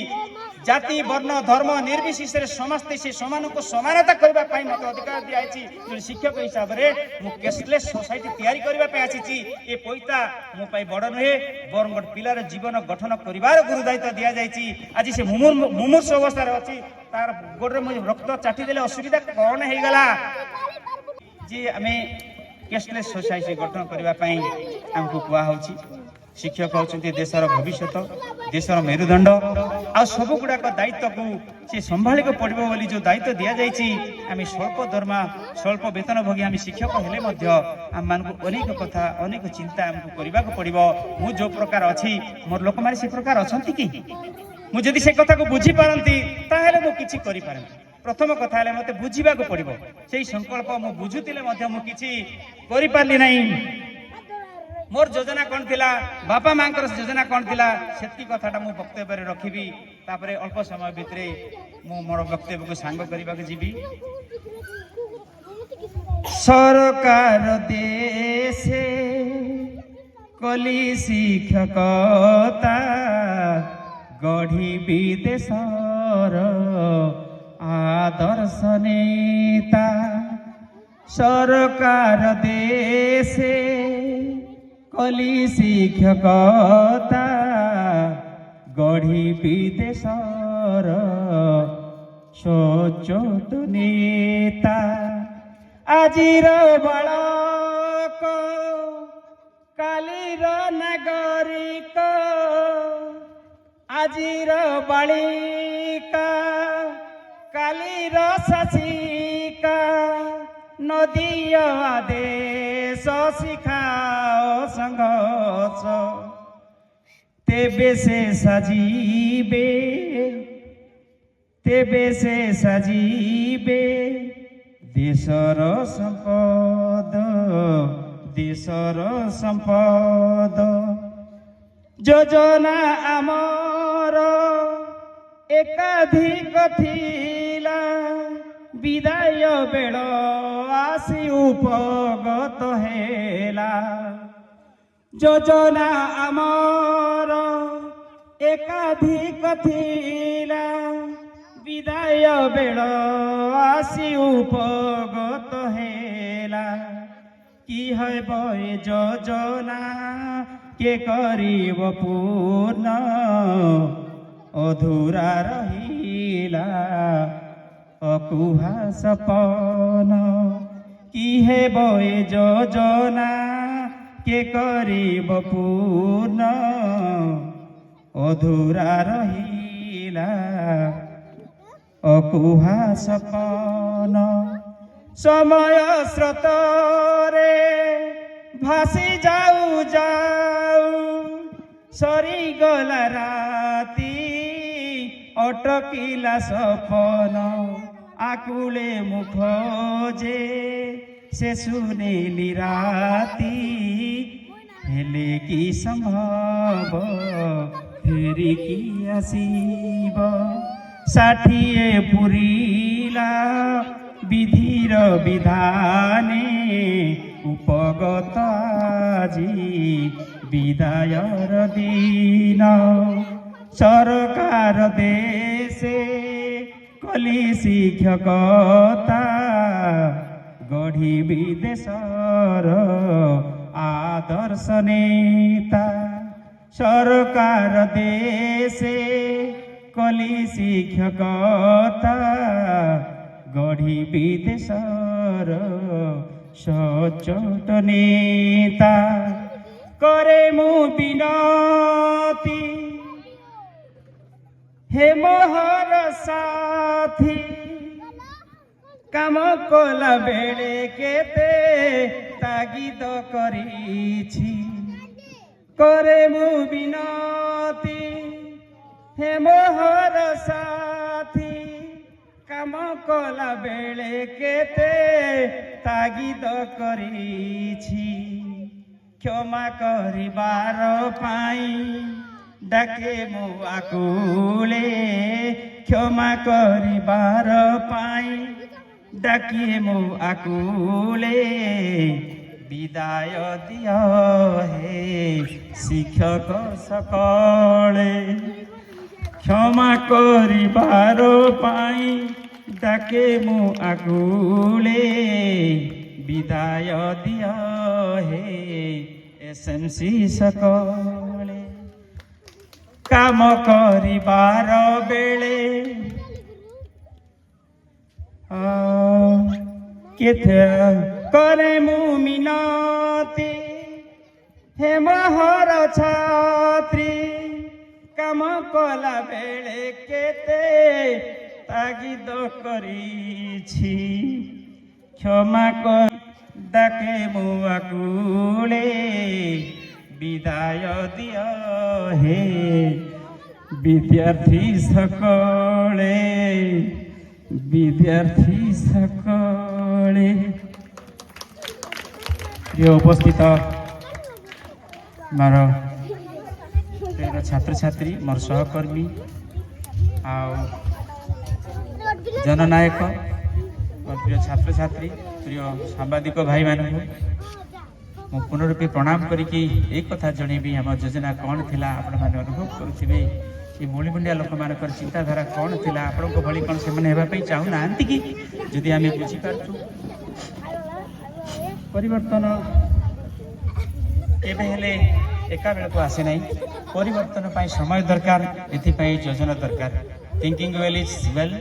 जाति वर्ण धर्म निर्विशेष समस्ते से समान को समानता करने मत अधिकार दिखाई शिक्षक हिसाब से मुझे कैशलेस सोसाइटी तैयारी करने आसी ये पैसा मो बड़ नुहे बर गोटे पिलार जीवन गठन कर गुरु दायित्व दि जाती आज से मुमूर्ष अवस्था अच्छी तार गोड़े मुझे रक्त चाटी असुविधा कौन हो गला जी आम कैशलेस सोसाइटी गठन करने आमको कहुच्छी शिक्षक होती देशर भविष्य देशर मेरुदंड आ सब गुड़ाक दायित्व को सी संभाली को पड़ो बोली जो दायित्व दि जाइए आम स्वल्प दरमा स्वल्प वेतन भोगी आम शिक्षक हेले आम मान अनेक कथा अनेक चिंता आमको करने को पड़ो मु जो प्रकार अच्छी मोर लोक मारे से प्रकार अच्छा कि मुझे से कथा को बुझी पारती ताहले मु किछि करि पारंती प्रथम कथा है मत बुझा पड़ो से संकल्प मु बुझुले मुझे करि पारली नहीं मोर योजना कौन थिला बापा माँ योजना कौन थिला सेती कथाटा मु वक्तव्य रखी तापरे अल्प समय भितरे मु मोर वक्तव्य को सांग करबा के जीवी सरकार देशे कली शिक्षकता गढ़ी विदेशर आदर्श नेता सरकार देशे कली शिक्षकता गढ़ी विदेशर सचोट नेता आजिर बालक कालीर नागरिक आजिर बालिका कालीर शासिका नदी आदेश शिखाओ संघर्ष तेबे से सजीबे देशर संपद योजना आमर एकाधिक थिला विदाय बेल आसी उपगत हेला योजना आमर एकाधिक थिला विदाय बेल आसी उपगत हेला कि हेब योजना के करिब पूर्ण अधूरा रहिला अकुहा सपन कि हेब योजना के करिब पूर्ण अधूरा रहिला अकुहा सपन समय स्रोत रे भासी जाऊ सरी गला राती अटकिला सपन आकुले मुख जे से सुनेली राती हेले कि संभव फेरी कि आसीब 60 पुरीला विधिर विधाने उपगत आजी विदायर दिन सरकार देशे कली शिक्षकता गढ़ी विदेशर आदर्श नेता सरकार देशे कली शिक्षकता गढ़ी विदेशर सचोट नेता करे मु विनती हे मोहर साथी काम कला बेले केते तागिद करिछि करे मु विनती हे मोहर साथी काम कला बेले केते तागिद करिछि क्षमा करिबार पाई डाके मु आकुले क्षमा करिबार पाई डाके मु आकुले विदाय दियो हे शिक्षक सकले क्षमा करिबार पाई डाके मु आकुले विदाय दियो हे एसएमसी सकले काम करिबार बेले केथे करे मु मिनती हे मोहर छात्री काम कला बेले केते तागिद करिछि क्षमा कर डाके मु आकुले विदाय दियो हे विद्यार्थी सकले विद्यार्थी सकले प्रिय उपस्थित मोर प्रिय छात्र छात्री मोर सहकर्मी आउ जननायक मोर प्रिय छात्र छात्री प्रिय सांबादिक भाई मानू मु पुनरुपे प्रणाम करके एक कथा जनइबी आम योजना कौन थिला आपण माने अनुभव करुथिबे ये मूलीमुंडिया लोक मानकर चिंताधारा कौन थिला आपण को भली कौन से माने हेबा पई चाहू नांती कि जदि आमे बुझी पारछु परिवर्तन एबे हेले एका बेला को आसे नाही परिवर्तन पाई समय दरकार एथि पाई योजना दरकार thinking well is well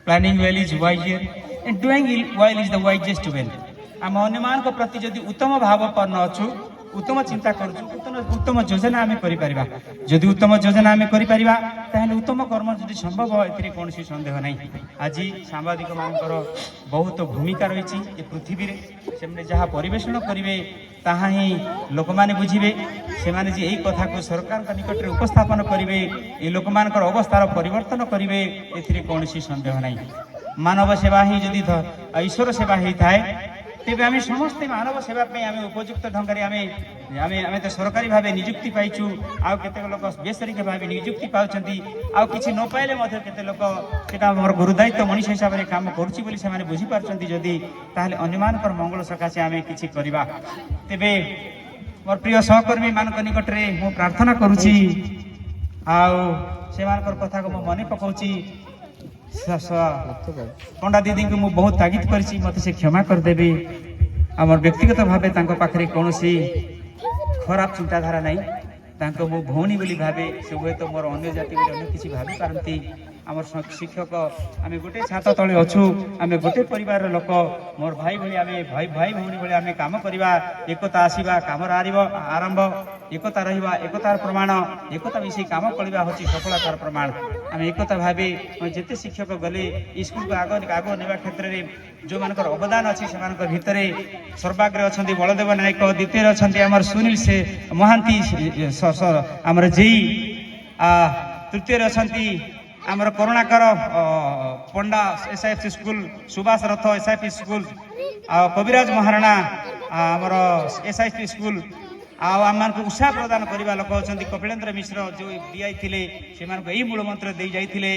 planning well is wiser and doing well is the wisest well आम अन्यमान प्रति जदि उत्तम भाव पर अच्छु उत्तम चिंता करूँ उत्तम योजना आम करी उत्तम योजना आम करी उत्तम कर्म जदि संभव ए कौन सन्देह ना आज सांबादिक मानकर बहुत भूमिका रही ए पृथ्वी से जहाँ परिवेषण करेंगे ताहा ही लोक मैंने बुझे से माने जे यही कथा को सरकार निकट में उपस्थापन करेंगे ये लोक मानकर अवस्थार परिवर्तन करेंगे ए कौन सन्देह ना मानव सेवा ही जदि ईश्वर सेवा होता है तेज आम समस्ते मानव सेवा आम उपयुक्त ढंग से तो सरकारी भाव निजुक्ति पाइचु आउ केते लोक बेसरकारी भाव निजुक्ति पाँच आउ कि न पाइले केते लोक सेटा मोर गुरुदायित्व मनीष हिसाब से काम करुच्ची बोली से बुझीपार्टी जदि ताहले अन्यमान मंगल सकाशे आम कि करवा तेबे मोर प्रिय सहकर्मी मान निकट में मु प्रार्थना करुच्ची आउ से कथा को मन पकाउची पंडा दीदी को मुझे बहुत तागिद करी मत से क्षमा करदेवी आम व्यक्तिगत भाव पाखे कौन खराब चिंताधारा ना मो भौणी बोली भावे से हुए तो मोर अन्य जाति किसी भावी पारती आम शिक्षक आम गोटे छात तले अच्छु आम गोटे परिवार लोक मोर भाई भाई आम भाई भाई भौणी भाई आम कम करवा एकता आसवा कम आरंभ एकता रहा एकतार प्रमाण एकता विषय कम करवा हूँ सफलतार प्रमाण आम एकता भावे जिते शिक्षक गले स्कूल को आग नेवा क्षेत्र में जो मान अवदान अच्छी से भितर सर्वाग्रे अच्छा बलदेव नायक द्वितीय अच्छा आम सुनील से महांती आमर जेई तृतीय अच्छा आमर करुणाकर पंडा एसआईएफसी स्कूल सुभाष रथ एसआईपी स्कूल कविराज महाराणा आमर एसआईपी स्कूल आम को उत्साह प्रदान करने लोक अच्छा कपिलेन्द्र मिश्र जो दिखाई से यही मूल मंत्र दे जाते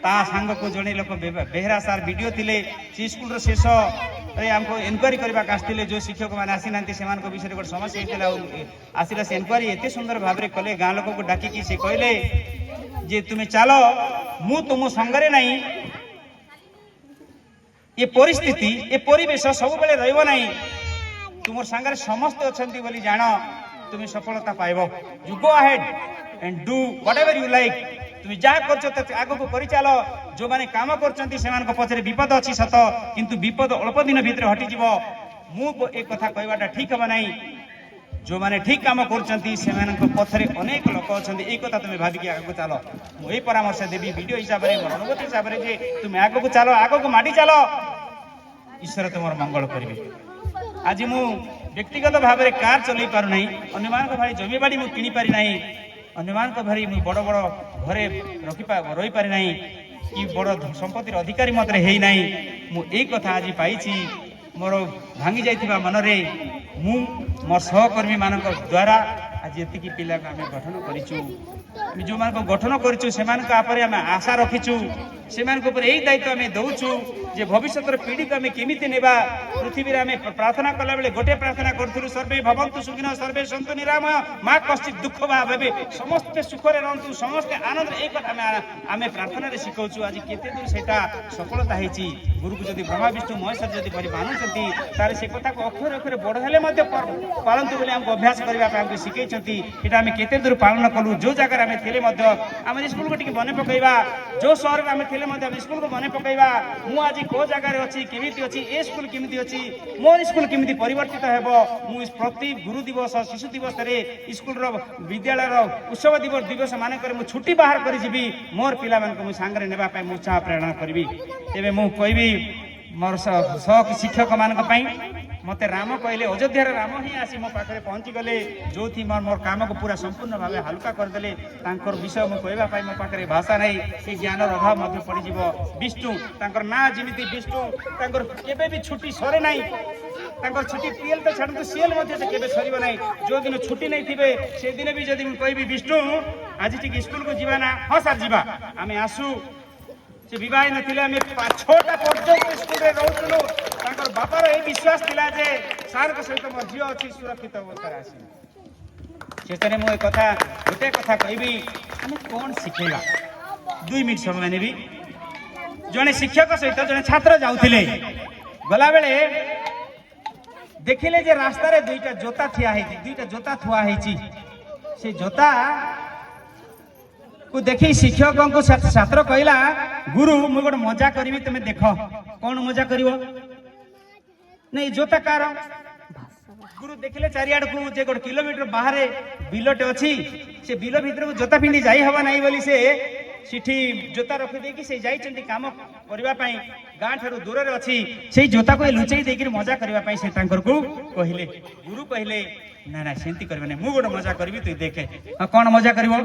सांग को जड़े लोक बेहरा सार वीडियो थे स्कूल शेष आमको इनक्वारी करने आसते जो शिक्षक मैंने आसी ना से विषय गोटे समस्या होता आसला से इनक्वारी एत सुंदर भाव में कले गाँ लोक को डाकिकी से कहले जे तुम्हें चलो मु तुम संगरे नहीं ये परिस्थिति ये परिवेश सब बेले रहिबो नहीं तुम सांगरे समस्त अछंती बोली जान तुम्हें सफलता पाइबो you go ahead and do whatever you like तुम्हें जा करछ आगो को करि चलो जो माने काम करछंती सेमान को पछरे विपद अछि सत किंतु विपद अल्प दिन भीतर हटि जीवो मु एक कथा कहबाटा ठीक हम नहीं जो माने ठीक काम करछंती सेमान को पछरे अनेक लोक अछंती ए कथा तुम्हें भाबी के आगो चलो मु ए परामर्श देबी वीडियो हिसाब रे मोर अनुभूति हिसाब रे जे तुम्हें आगो को चलो आगो को माडी चलो ईश्वर तुमर मंगल करिवे आज मु व्यक्तिगत भाव में कार चलई पार नहीं अन्य भाई जमी बाड़ी मु किनी पारि नहीं अन्य भाई मु बड़ बड़ घरे रही पारि नहीं कि बड़ संपत्ति अधिकारी मत है नहीं मु एक कथा आज पाई मोर भांगी जाइथिबा मन रे मु मोर सहकर्मी मान द्वारा आज एतिकी पिला आम गठन करिचु जो मान गठन करिचु सेमान आम आशा रखिचु सेमान यही दायित्व आम दौचु जे भविष्य पीढ़ी को आम केमिति नेबा पृथ्वी आम प्रार्थना कला बेले गोटे प्रार्थना करूँ सर्वे भवन्तु सुखिनः सर्वे सन्तु निरामय माँ कश्चित् दुख भावे समस्ते सुखरे रहतु समस्ते आनंद एक आम प्रार्थना शिखाऊँ आज केते दूर सेटा सफलता होती गुरु को जब ब्रह्मा विष्णु महेश्वर जब भरी मानुंट तार से कथा को अक्षर अक्षर बड़ हेले पालतु बोले आमको अभ्यास करने शिखई यहाँ आम केते दूर पालन कलु जो जगह आम थे आम स्कूल को मन पकईवा जो सहर में आम थे स्कूल को मन पकईवा मु आज को जगार अच्छी केमिति अच्छी ए स्कूल केमिति अच्छी मोर स्कूल केमिति परिवर्तित हेबो मु प्रति गुरु दिवस शिशु दिवस रे स्कूल रो विद्यालय उत्सव दिवस मानक मु छुट्टी बाहर कर जीवी मोर पिला मान को मु सांगरे नेबा पय मु उत्साह प्रेरणा करबी तेबे मु कहबी मोर सह शिक्षक मान मते राम कहले अयोध्यार राम ही आसी मो पाखे पहुँची गले जो थी मोर काम को पूरा संपूर्ण भाव हल्का करदे विषय मु कहवाई मो पाखे भाषा नहीं से ज्ञान अभाव मध्य पड़िज विष्णु ना जमी विष्णु केबे भी छुट्टी सरे ना छुट्टी पीएल तो छाड़ू सीएल केबे सर ना जो दिन छुट्टी नहीं थे से दिन भी जब कहि विष्णु आज टी स्कूल को जीवा ना हाँ सर जीवा आम आसू से बह ना छटा पर्यटन स्कूल रोलु बापार ये विश्वास थिला जे सार को सहित मोर झील अच्छी सुरक्षित अवस्था आसी से मुझे कथा गोटे कथा कहबी आम कौन शिखेगा 2 मिनट समय नेबी जड़े शिक्षक सहित जड़े छात्र जाऊे गला बेले देखिले जे रास्ता रे दुईटा जोता ठिया है दुईटा जोता थुआ है से जोता को देखी शिक्षक को छात्र कहला गुरु मुझे गोटे मजा करी तुम देख कौन मजा कर नहीं जोता कार गुरु देखिले चारिआड को जे 1 किलोमीटर बाहर बिलटे अच्छी से बिल भीतर को जोता पिंधि जाई हवा नहीं बोली से सिठी जोता रखी देकी से जाइछन्ती काम करबा पई गां ठारू दूर रे अछि से जोता को लुचई देकी मजा करबा पई से तांकर को कहिले गुरु कहिले ना ना सेंती करबे नै मु गोटे मजा करबी तू देखे कौन मजा करबो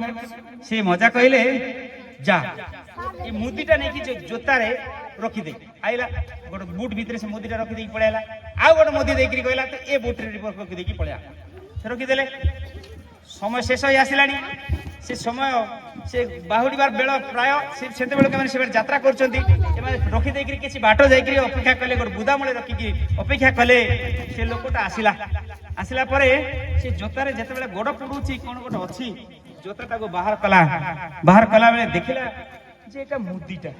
से मजा कहिले जा ये मुदीटा नहीं कि जोता रे रखी दे आइला गोटे बुट भीतर से मुदीटा रखी दे पळेला आ गोटे मुदी देकरी कहला तो ए बुट रे रखी दे पळेला से रखी देले समय शेष हो आसिलानी से समय से बाहुड़ीबार बेल प्राय से बेल से यात्रा करछंती रखी देकरी किसी बाट जाइकरी अपेक्षा कले गोटे बुदा मूले रखिकी अपेक्षा कले से लोकटा आसिला आसिला परे से जोतारे जेते बेले गोड़ पड़ुची कोन गोटे अछि जोताटा को बाहर कला बेले देखिला जे एटा मुदीटा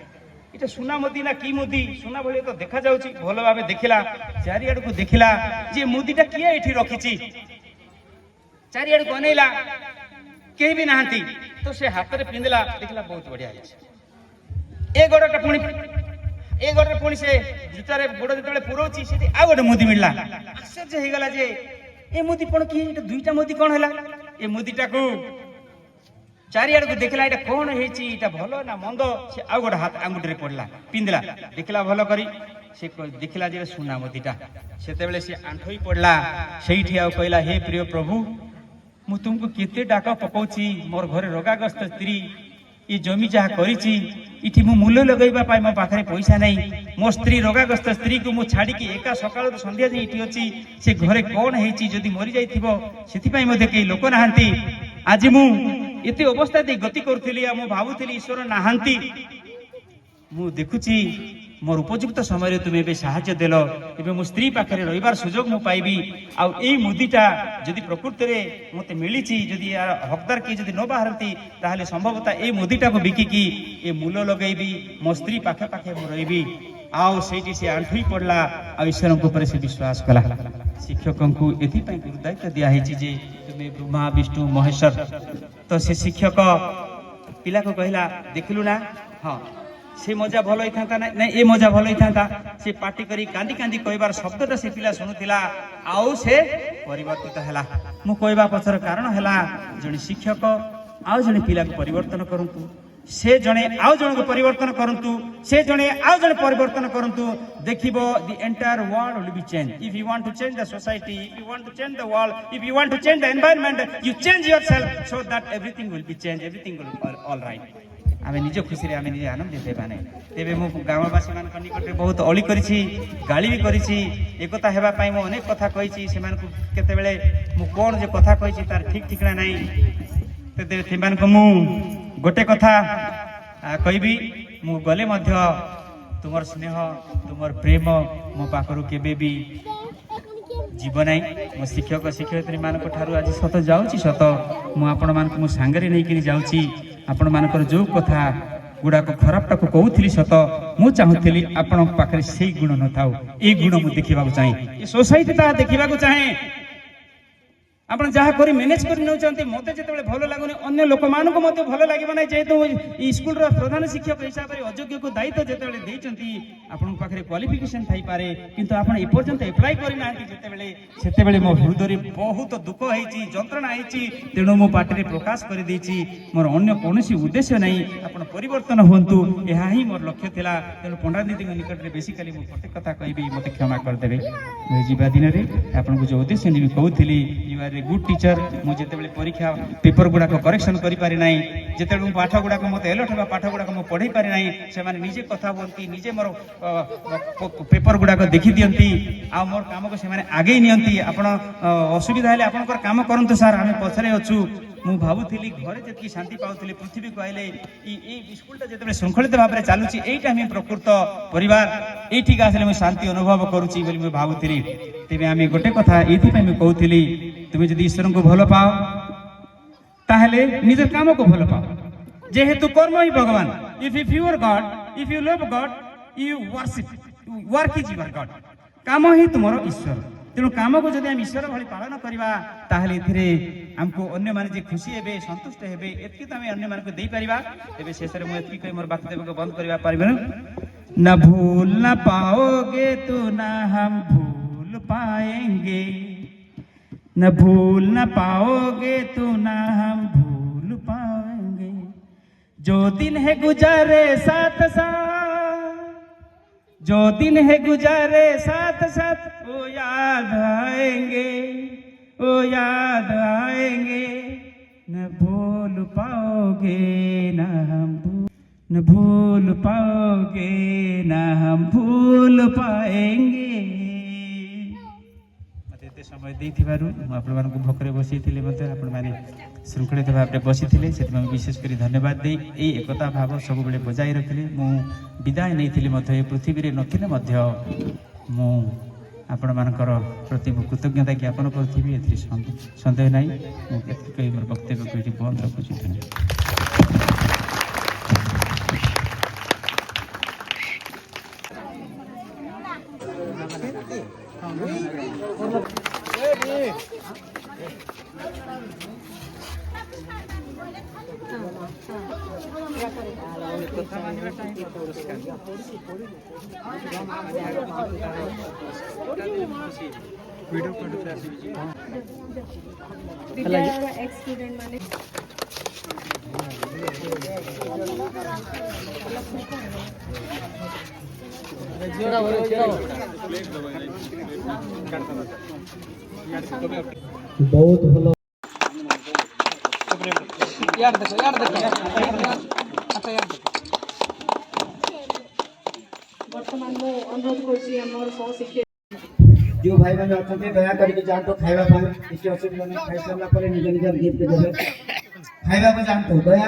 इटा सुना मोदी ना की मोदी सुना भले तो देखा जाउची भलो भाबे देखिला चारिआड को देखिला जे मुदीटा किए एठी रखिची चारिआड को अनेला केही भी नाहंती तो से हाथ रे पिंदला देखला बहुत बढ़िया है ए गोड़टा पुणी से जुतारे गोड़ जतबेले पुरोची सेठी आ गोटे मुदी मिलला आश्चर्य हे गला जे ए मुदी पण की एटा दुईटा मुदी कोन हैला ए मुदीटा को चारिआड को देखला एटा कौन हेची एटा भलो ना मंद से आ गोटे हाथ आंगुठी रे पड़ला पिंदला देखला भलो करी से देखला जे सुना मोदीटा सेते बेले से आंठोई पड़ला सेठी आ कहला हे प्रिय प्रभु मु तुमको केते डाका पकाउची मोर घरे रोगाग्रस्त स्त्री ये जमी जहा करिची इठी मु मूल्य लगैबा पाई मो पाखरे पैसा नहीं मो स्त्री रोगाग्रस्त स्त्री को मु छाड़ी की एका सकाळ संध्या जे इठी अछि से घरे कौन हेची जदी मरि जाइथिबो सेति पाई मते के लोक नाहंती आज मु एते अवस्था दे गति करथिली आ मु भाबुथिली ईश्वर नाहंती मु देखुची मोर उपयुक्त समय तुम्हें ए साहाय्य देल एवं मो स्त्री पाखे रही सुजोग मु पाइबी आई मुदीटा जदि प्रकृति में मत मिली जदि यार हकदार किए जदि न बाहरती ताहले संभवतः ए मुदीटा को बिकिकी ए मूल लगेबी मो स्त्री पाखे पाखे मु रही आउ से आंठुई पड़ला आ ईश्वर ऊपर से विश्वास कला शिक्षकों को एपाई गुरुदायित्व दिखाई जे तुम्हें ब्रह्मा विष्णु महेश्वर तो से शिक्षक पिला को कहला देखलु ना हाँ से मजा भल होता ना ए मजा भल होता से पार्टी करी कांदी कांदी कहबार शब्दटा से पिला शुणुला आउ से परिवर्तित है मु कहबा पछर कारण है जड़े शिक्षक आउ जड़े पिला को परिवर्तन करंतु से जड़े आउ जन को परिवर्तन करंतु से जड़े आउ जन परिवर्तन करंतु देखिबो the entire world will be change if you want to change the society if you want to change the world if you want to change the environment you change yourself so that everything will be change everything will all right आमे निज खुशी रे आमे निज आनंद देते पाने तेबे मु गामवासी मान निकट रे बहुत अली करिछि गाली भी करिछि एकता हेबा पई मु अनेक कथा कहिछि सेमान को केते बेले मु कोन जे कथा कहिछि तार ठीक ठिकना नाही ते सेमान को मु गोटे कथा कहबी मु गले मध्य तुमर स्नेह तुमर प्रेम मो पाखरु केबे भी जीव नाई मो शिक्षक शिक्षयित्री मान ठारू आज सत जाऊँगी सत मु आपण मान मो सांगरे नहीं करी जाऊँगी आपण मानकर जो कथा गुड़ाक खराबटा को कहूली सत मु चाहूली आपण पाखे से गुण न था ये गुण मु देखा चाहे सोसाइटी ता देखा चाहे आप जहाँ कर मैनेज कर नौकरी मत जो भल लगुनि अन्य लोक मान भल लगे ना जेहेतु स्कूल प्रधान शिक्षक हिसाब से अयोग्य को दायित्व जो आपण पाखे क्वालिफिकेशन थी पारे किंतु आप एपर्यंत एप्लाय करना जिते मो हृदय बहुत दुख होती जंत्रणा होती तेणु मो पार्टी प्रकाश कर मोर अन्य कौन उद्देश्य नहीं आप परिवर्तन हूँ यह ही मोर लक्ष्य था तेणु पंडा दीदी निकट में बेसिकाली मुझे गोटे कथा कहबी मत क्षमा करदे जा दिन में आपको जो उद्देश्य नहीं कहूली यू आर गुड टीचर मुझे परीक्षा पेपर गुड़ाक करेक्शन करि पारि नाही जेते पाठ गुड़ाक मत एलर्ट होगा पाठ गुड़ाक मु पढ़ी पारि नाही से माने निजे कथा बोलती निजे मोर पेपर गुड़ाक देखि दियंती आ मोर काम को से माने आगे नियंती आपण असुविधा हेले आपनकर काम करंतु सर आमे पछरे अछु मु भाबुथिली घरे जति शांति पाउथिली पृथ्वी को आइले ई स्कूलटा जेते श्रृंखलित भाव में चालुची एटा हम प्रकृत परिवार एठिक आसले मु शांति अनुभव करूची बोली मु भाबुथिली तेबे आमे गोटे कथा एथि पे मु कहूथिली तुम जदि ईश्वर को भल पाओ ताहले निज काम को भल पाओ जेहेतु कर्म ही भगवान if you are God if you love God you worship work is your God काम ही तुमर ईश्वर तेणु काम को जब आम ईश्वर भाई पालन करवा ताहले एथिरे हमको अन्य माने जे खुशी हेबे संतुष्ट हेबे एतकी तो आम अन्य मान को दे परिबा एबे शेष रे मु एतकी कहि मोर वाक्यदेव को बंद करबा पारिबे न भूल न पाओगे तू ना हम भूल पाएंगे न भूल न पाओगे तो ना हम भूल पाएंगे जो दिन है गुजारे साथ साथ जो दिन है गुजारे साथ साथ वो याद आएंगे वो याद आएंगे न भूल पाओगे न भूल पाओगे न हम भूल पाएंगे समय आपको भोकरे बसी श्रृंखलित भाव में बसी विशेषकर धन्यवाद दे यही एकता भाव सब बड़े बजाई रखिले मु विदाय नहीं पृथ्वी नथिले आपण मानकर प्रति कृतज्ञता ज्ञापन करी ए सन्देह ना मुझे मोर वक्तव्य को बंद रखुच्छी धन्यवाद। बहुत भलो वर्तमान मु अनुरोध करछि हमर सहशिक्षक जो भाई बहन अच्छा दया करके जानतो खाइबा पर किसी असुविधा नहीं खाइ सारला पर निज निज गिफ्ट देबे खाइबा को जानतो दया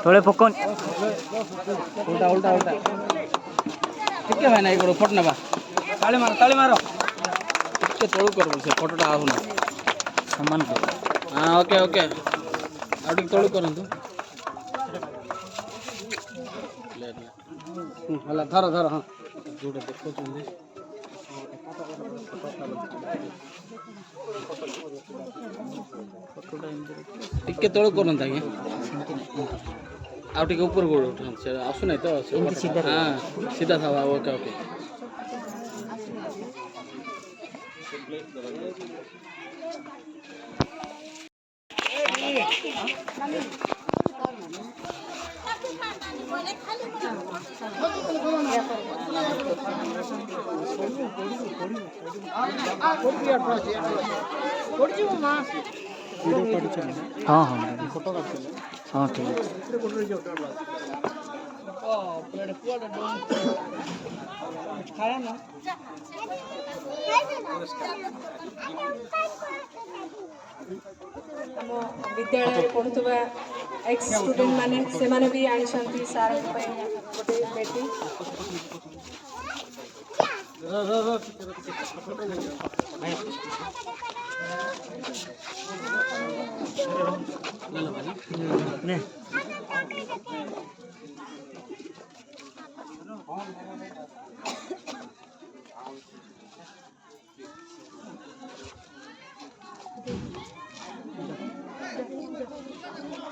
तले पकन उल्टा उल्टा उल्टा ठीक है भाई ना एक फोटो नबा ताले मारो के तोड़ कर बोल से फोटोटा आहुना सम्मान को हां ओके ओके आउट तोड़ करंतु हला धर धर हां जोडे देखो चंदी टिके तोड़ करंता के आउट के ऊपर गोड़ उठा से आसु नहीं तो सीधा हां सीधा था ओके ओके हाँ हाँ फोटो हाँ ठीक है ना विद्यालय पढ़ुवा एक्स स्टूडेंट माने से माने भी आनी सार गोटे बेटी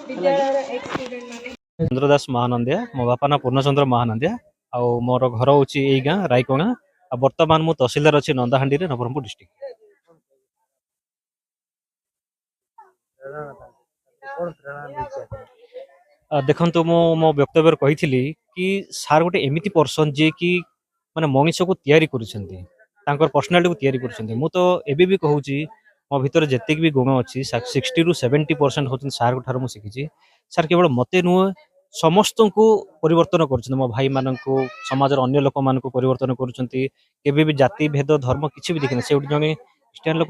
विद्यालय एक्स स्टूडेंट माने चंद्र दास महानंदिया मो बापा ना पूर्णचंद्र महानंदिया आ मोर घर हूँ यही गाँ रायकोगा आ बर्तमान मु तहसीलदार अच्छी नंदाहांडी नवरंगपुर डिस्ट्रिक्ट। देखु मो वक्तव्य कही कि सार गोटे एमती पर्सन जी कि माने मनीष को तैयारी कर पर्सनालीटी को तैयारी कर मु तो एबी भी कहूँ मो भीतर जितक भी गुण अच्छी 60 ରୁ 70% होती सार ठार शिखी सार केवल मत नुहे समस्त को परिवर्तन कर मो भाई मान समाज अन्य लोक मान परिवर्तन कर भी जाति भेद धर्म किसी भी देखना से जड़े क्रिस्टियन लोक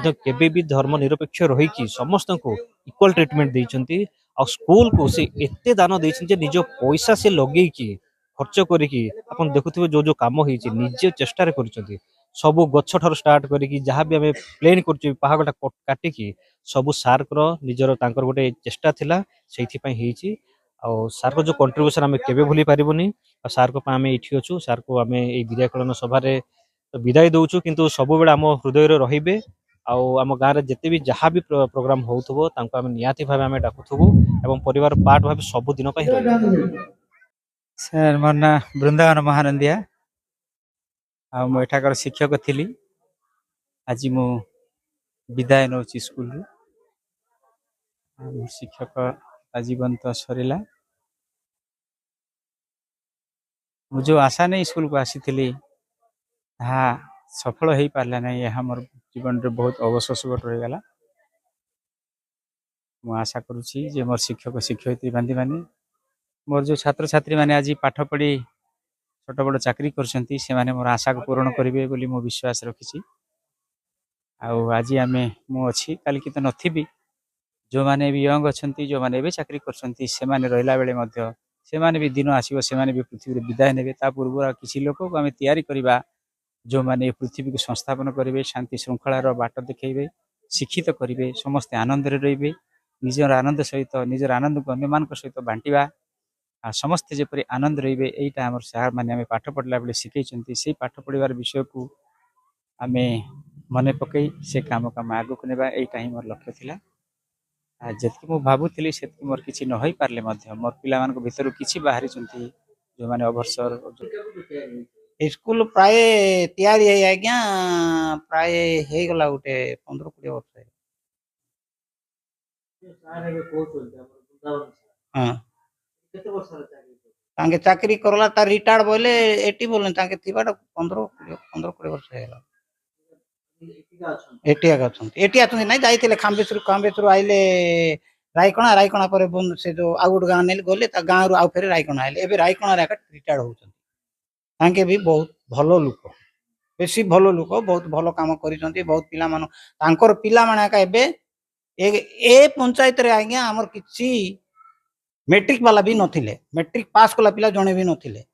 होते भी धर्म निरपेक्ष रही समस्त को इक्वल ट्रिटमेंट देती आ स्कूल को से एते दान देते निज पैसा से लगे खर्च करी आपन देखुथिबे जो काम होईची निजे चेष्टा कर सबू गछ ठार स्टार्ट करी जहाँ भी आम प्लेन कर पहाड़टा काटिकी सबू सार निजर तांकर गोटे चेष्टा थिला से सार को जो कंट्रीब्यूशन आम केबे भूली पारिबुनी सार को आम ये अच्छू सार को आम विदाय कलन सभार विदाय दौचु किंतु सब बेले आम हृदय रहिबे आम गाँव में जिते भी जहाँ भी प्रोग्राम होथबो तांको आम नियाती भाव आम डाकुथबु एवं परिवार पार्ट भाव सब दिन सर मोर ना वृंदावन महानंदिया आ एठाकर शिक्षक थी आज मु विदाय नौ स्कूल शिक्षक आजीवन तो सरला मु जो आशा नहीं स्कूल को आसी सफल हो पारा ना यह मोर जीवन रे बहुत अवशोष रहीगला मु आशा करुच्ची जे मोर शिक्षक शिक्षयित्री बांधी माने मोर जो छात्र छात्री माने आज पाठ पढ़ी छोट बड़ चाकरी करछंती से माने मोर आशा को पूर्ण करिवे बोली मो विश्वास रखिछि आज आमे मु अछि काल की तो नथिबी जो माने भी यंग अछंती जो माने भी चाकरी करछंती से माने रहिला बेले मध्य से भी दिन आसो से भी पृथ्वी विदाय ने पूर्व किसी लोक को आम तैयारी करवा जो मैंने पृथ्वी को संस्थापन करेंगे शांति श्रृंखलार बाट देखते शिक्षित करेंगे समस्ते आनंद रे निजर आनंद सहित निजर आनंद को अन्य मान सहित बांटा समस्ते जपरी आनंद रे यहीटा आम सार मैंने पाठ पढ़ला बेले शिखई से पाठ पढ़ार विषय को आम मन पकई से काम काम आग को नेबा यहीटा ही मोर लक्ष्य थिला जितकी मु भावुली से मोर किसी न हो पारे मोर पिला भितर किसी बाहरी जो मैंने अवसर स्कूल प्राय तैयारी है आज्ञा प्राय हो गला गोटे 15-20 वर्ष हाँ तांके चाकरी करला तार रिटायर्ड बोले एटी बोले तांके थिबाटा 15-20 वर्ष है एटी आछन नहीं जाइथिले खाम्बेसुर आइले रायकणा पर से जो आ गोटे गाँ नेले गले ता गाँ रु आउ फेरे रायकणा आइले एबे रायकणा रे रिटायर्ड होछन तांके भी बहुत भलो लोक बेसी भलो लोक बहुत भलो काम करिसंती बहुत पिला मान तांकर पिला माने का एबे ए पंचायत रे आज्ञा हमर किछि मैट्रिक वाला भी नथिले मैट्रिक पास कला पिला जणे भी नथिले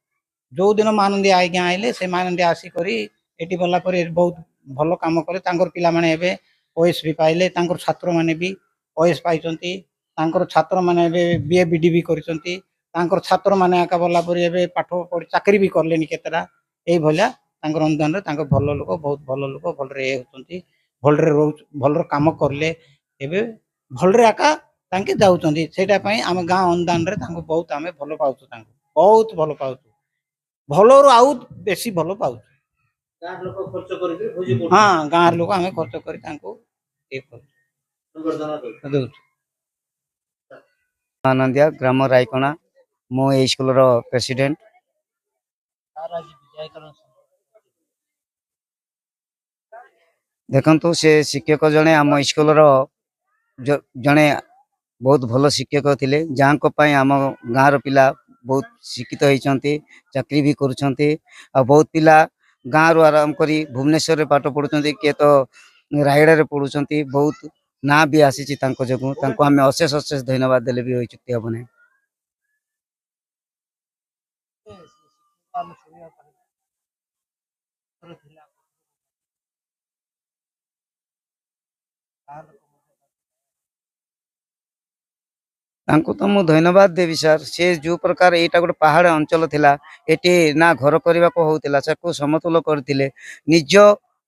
जो दिन मानंदी आज्ञा आइले से मानंदी आसी करी एटी बोला पर बहुत भलो काम करे तांकर पिला माने एबे ओएस भी पाइले तांकर छात्र माने भी ओएस पाइचंती तांकर छात्र माने एबे बीए बीडी भी करिसंती तांकर छात्र माने आका बोला पर एबे पाठ पढ़ी चाकरी भी करलेनी केतरा एई भलिया तांकर अनुदान रे तांकर भलो लोक बहुत भलो लोक भलरे होचंती भलरे भलर काम करले एबे भलरे आका तांके जाउचंती सेटा पई हम गां अनुदान रे तांको बहुत आमे भलो पाउछु तांको बहुत भलो पाउछु भलो रो आउ बेसी भलो पाउछु गाँ लोक खर्च करके भोजी को हां गां लोक आमे खर्च करी तांको ए कर दउ आनंदिया ग्राम रायकणा मो ए स्कूल रो प्रेसिडेंट देखंतु से शिक्षक जने आम स्कूल रो जने बहुत भलो शिक्षक थिले जहाँ को पाई आम गाँव रो पिला बहुत शिक्षित होइचंती चाकरी भी करूछंती आ बहुत पिला गाँव रो आराम करी भुवनेश्वर रे पाठ पढुछंती के तो रायडा रे पढुछंती बहुत ना भी आसीची तांको जगु तांको हमें अशेष अशेष धन्यवाद देले भी होई चुक्ति हबने तांको तो मु धन्यवाद देवी सर से जो प्रकार एटा गोटे पहाड़ अंचल थिला एटी ना घर करबा को होतिला सकु समतुल करथिले निज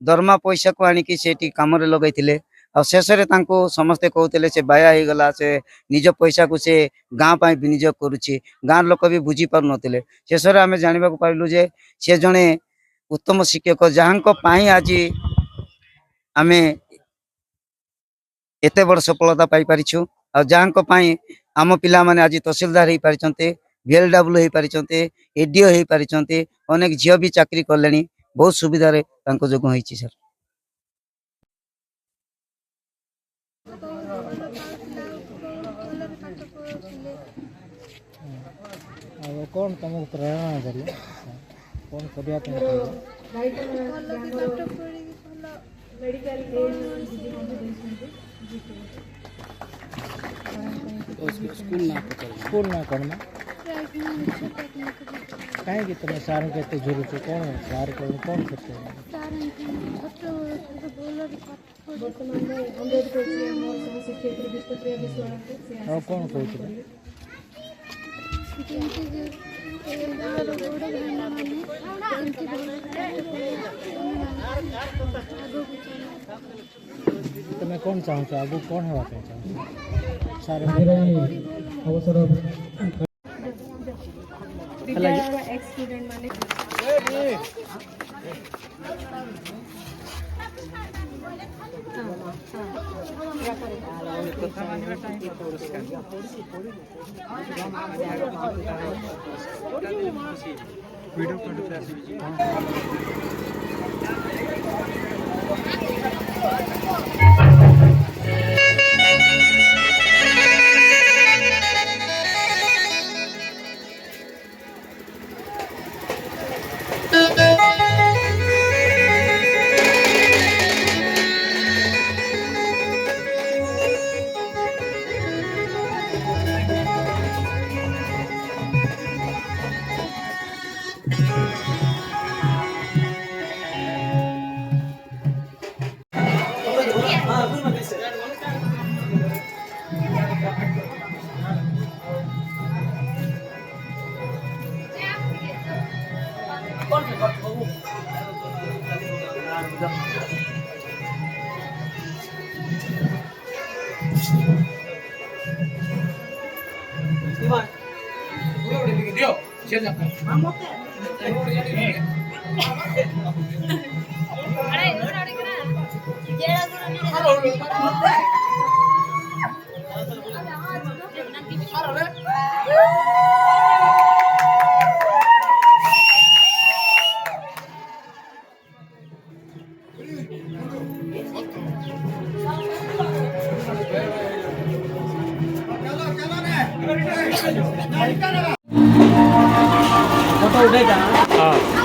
दरमा पैसा को आनी कि सेटी काम रे लगाइथिले आ शेष रे तांको समस्ते कहउतिले से बाया हे गला से निज पैसा को से गां पाई विनियोग करूची गां लोक भी बुझी पार नथिले शेष रे हमें जानिबा को पाइलु जे से जने उत्तम शिक्षक जहां को पाई आज आमे एते बड़ सफलता पाई परिछु आ जहां को पाई आम पिला माने आज तहसीलदार हो पारिचंते VLW हो पारिचंते ADO हो पारिचंते अनेक झियो भी चाकरी करलेनी बहुत सुविधा रे तांको जोग होईची सर कौन तुमको प्रेरणा देले कौन करिया तुम मेडिकल स्कूल ना करना कहीं कि तुम सार के झुरू छो कौन सार को कौन करते हैं वर्तमान अनुरोध करछि हमर सब शिक्षक विष्णुप्रिया विश्वनाथ और कौन कहते तुम्हें कौन चाहो आगू कौन है चाहो सारे अवसर विद्यालय एक्स स्टूडेंट माने फोटो उठाइजा हाँ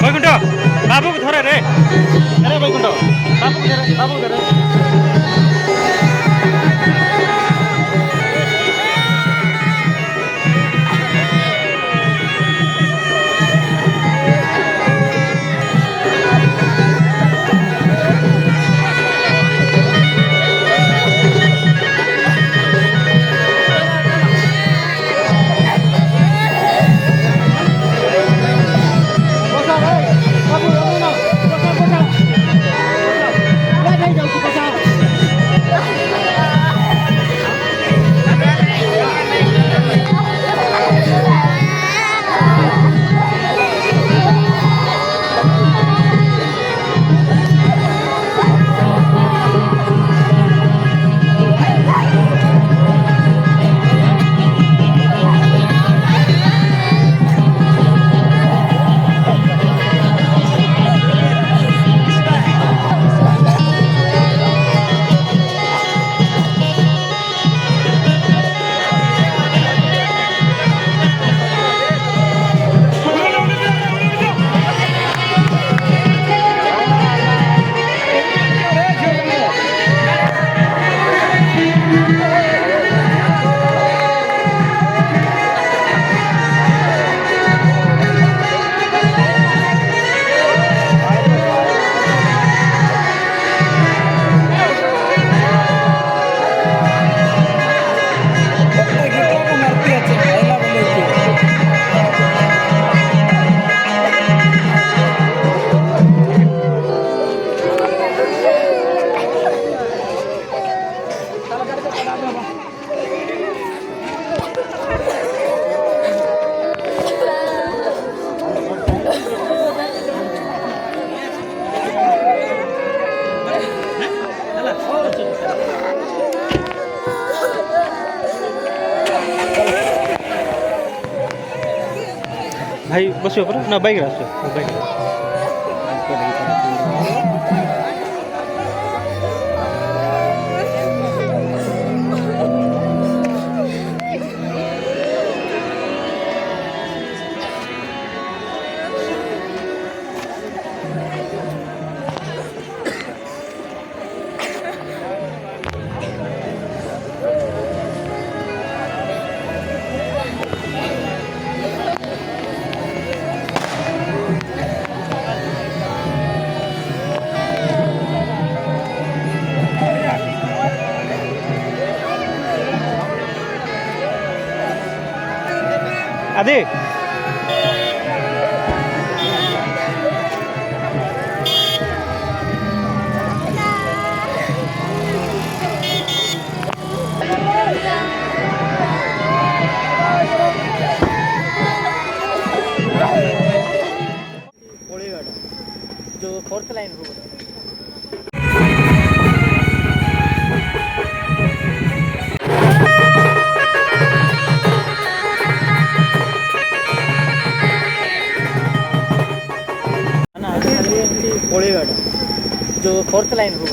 ବୈକୁଣ୍ଠ ବାବୁକୁ ଧରେ ରେ ଆରେ ବୈକୁଣ୍ଠ ବାବୁକୁ ଧରେ ଭାଇ ବସିବ ପରା ନା ବାଇକ୍ରେ ଆସିବ ବାଇକ୍ରେ అదే जो 4th लाइन हो जो 4th लाइन हो